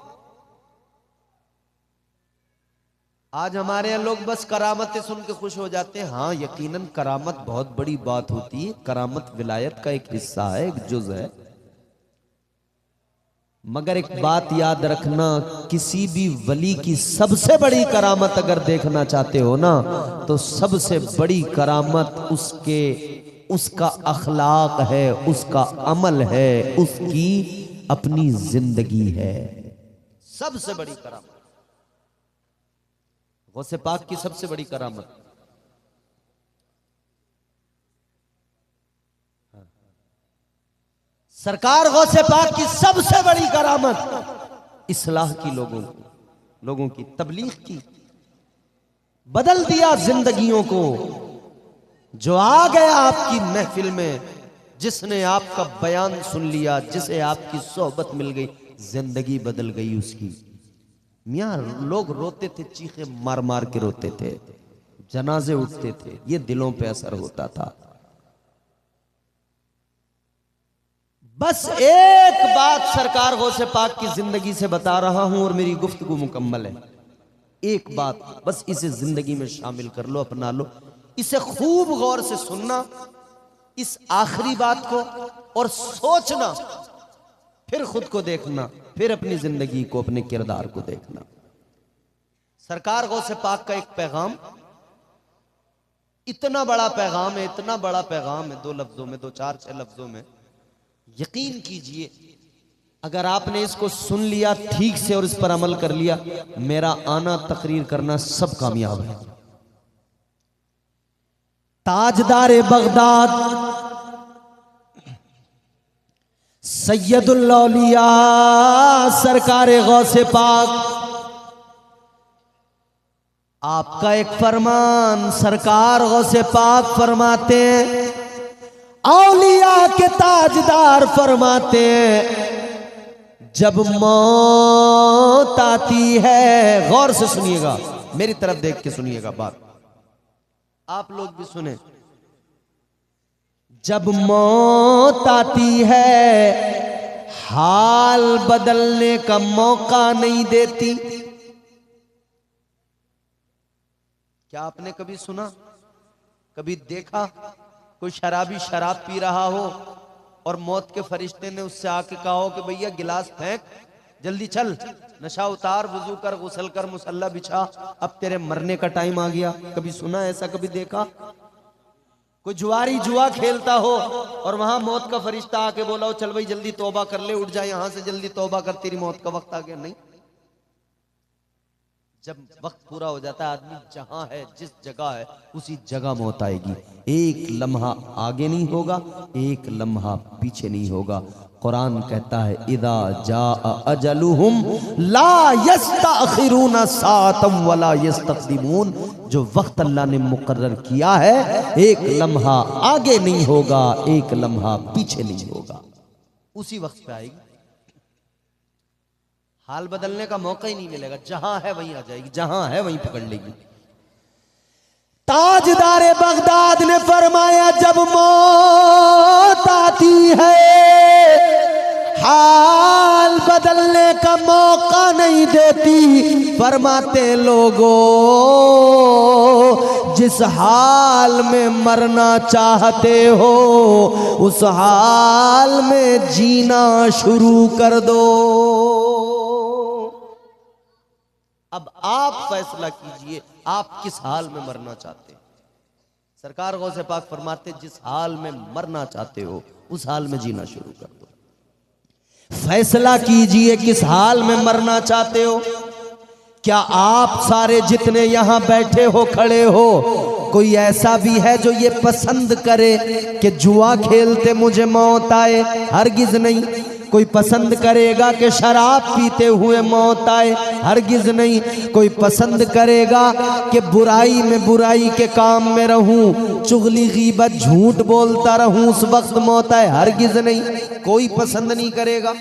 आज हमारे यहाँ लोग बस करामतें सुन के खुश हो जाते हैं। हाँ, यकीनन करामत बहुत बड़ी बात होती है, करामत विलायत का एक हिस्सा है, एक जुज है। मगर एक बात याद रखना, किसी भी वली की सबसे बड़ी करामत अगर देखना चाहते हो ना, तो सबसे बड़ी करामत उसका अखलाक है, उसका अमल है, उसकी अपनी जिंदगी है। सबसे बड़ी करामत गौसे पाक की सबसे बड़ी करामत। सरकार गौसे पाक की सबसे बड़ी करामत इस्लाह की, लोगों की तबलीग की, बदल दिया जिंदगियों को। जो आ गया आपकी महफिल में, जिसने आपका बयान सुन लिया, जिसे आपकी सोहबत मिल गई, जिंदगी बदल गई उसकी। मियाँ लोग रोते थे, चीखे मार मार के रोते थे, जनाजे उठते थे, ये दिलों पे असर होता था। बस एक बात सरकार गौसे पाक की जिंदगी से बता रहा हूं और मेरी गुफ्तगू मुकम्मल है। एक बात बस इसे जिंदगी में शामिल कर लो, अपना लो, इसे खूब गौर से सुनना, इस आखिरी बात को, और सोचना, फिर खुद को देखना, फिर अपनी जिंदगी को, अपने किरदार को देखना। सरकार गौसे पाक का एक पैगाम, इतना बड़ा पैगाम है, इतना बड़ा पैगाम है, 2 लफ्जों में, 2, 4, 6 लफ्जों में। यकीन कीजिए, अगर आपने इसको सुन लिया ठीक से और इस पर अमल कर लिया, मेरा आना, तकरीर करना सब कामयाब है। ताजदार बगदाद सैयदुल औलिया सरकार गौसे पाक, आपका एक फरमान सरकार गौसे पाक फरमाते हैं, औलिया के ताजदार फरमाते हैं, जब मौत आती है, गौर से सुनिएगा, मेरी तरफ देख के सुनिएगा बात, आप लोग भी सुने, जब मौत आती है हाल बदलने का मौका नहीं देती। क्या आपने कभी सुना, कभी देखा कोई शराबी शराब पी रहा हो और मौत के फरिश्ते ने उससे आके कहा हो कि भैया गिलास फेंक, जल्दी चल, नशा उतार, वुजू कर, गुसल कर, मुसल्ला बिछा, अब तेरे मरने का टाइम आ गया? कभी सुना ऐसा, कभी देखा? कोई जुआरी जुआ खेलता हो और वहां मौत का फरिश्ता आके बोला हो चल भाई जल्दी तौबा कर ले, उठ जा यहां से, जल्दी तौबा कर, तेरी मौत का वक्त आ गया? नहीं, जब वक्त पूरा हो जाता है, आदमी जहां है, जिस जगह है, उसी जगह मौत आएगी। एक लम्हा आगे नहीं होगा, एक लम्हा पीछे नहीं होगा। कुरान कहता है इदा जाअ अजलुहुम ला यस्तअखिरून साअतम वला यस्तक़दिमून, जो वक्त अल्लाह ने मुकर्रर किया है, एक लम्हा आगे नहीं होगा, एक लम्हा पीछे नहीं होगा, उसी वक्त पे आएगी। हाल बदलने का मौका ही नहीं मिलेगा, जहां है वहीं आ जाएगी, जहां है वहीं पकड़ लेगी। ताजदार बगदाद ने फरमाया जब मौत आती है हाल बदलने का मौका नहीं देती। फरमाते लोगों जिस हाल में मरना चाहते हो उस हाल में जीना शुरू कर दो। अब आप फैसला कीजिए आप किस हाल में मरना चाहते हैं। सरकार गौसे पाक फरमाते जिस हाल में मरना चाहते हो उस हाल में जीना शुरू कर दो। फैसला कीजिए किस हाल में मरना चाहते हो। क्या आप सारे जितने यहां बैठे हो, खड़े हो, कोई ऐसा भी है जो ये पसंद करे कि जुआ खेलते मुझे मौत आए? हरगिज नहीं। कोई पसंद करेगा कि शराब पीते हुए मौत आए? हरगिज नहीं। कोई पसंद करेगा कि बुराई में बुराई के काम में रहूं, चुगली गीबत झूठ बोलता रहूं, उस वक्त मौत आए? हरगिज नहीं, कोई पसंद नहीं करेगा।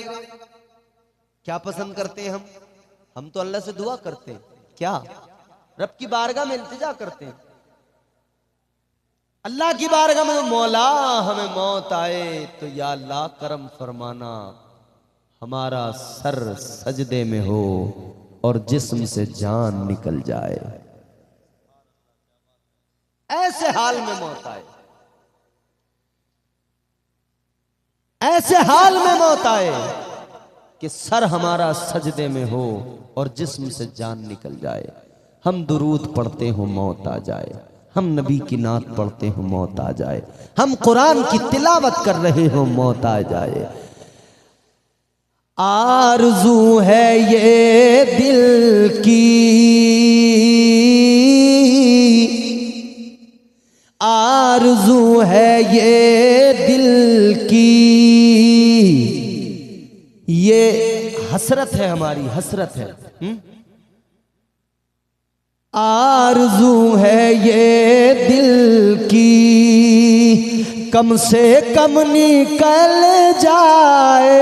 क्या पसंद करते हैं हम तो अल्लाह से दुआ करते हैं, क्या रब की बारगाह में इल्तिजा करते हैं, अल्लाह की बारगाह में, मौला हमें मौत आए तो या अल्लाह करम फरमाना, हमारा सर सजदे में हो और जिस्म से जान निकल जाए। ऐसे हाल में मौत आए, ऐसे हाल में मौत आए कि सर हमारा सजदे में हो और जिस्म से जान निकल जाए। हम दुरूद पढ़ते हो मौत आ जाए, हम नबी की नात पढ़ते हो मौत आ जाए, हम कुरान की तिलावत कर रहे हो मौत आ जाए। आरज़ू है ये दिल की, आरज़ू है ये दिल की, हसरत है, हमारी हसरत है। आरज़ू है ये दिल की कम से कम निकल जाए,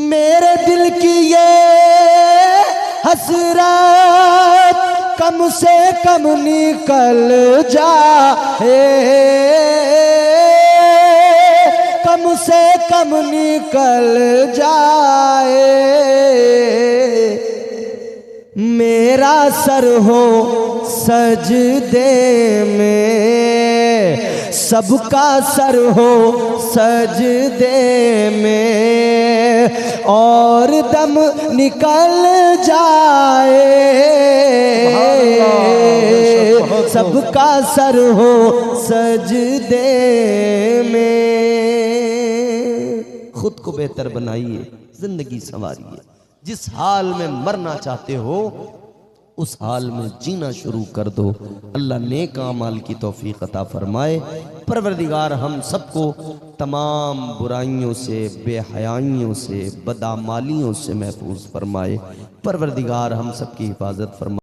मेरे दिल की ये हसरत कम से कम निकल जाए, कम से कम निकल जाए, मेरा सर हो सजदे में, सबका सर हो सजदे में, और दम निकल जाए, सबका सर हो सजदे में। खुद को बेहतर बनाइए, जिंदगी संवारिए। जिस हाल में मरना चाहते हो उस हाल में जीना शुरू कर दो। अल्लाह नेक अमाल की तौफीक अता फरमाए। परवरदिगार हम सबको तमाम बुराइयों से, बेहयाइयों से, बदआमालियों से महफूज फरमाए। परवरदिगार हम सबकी हिफाजत फरमाए।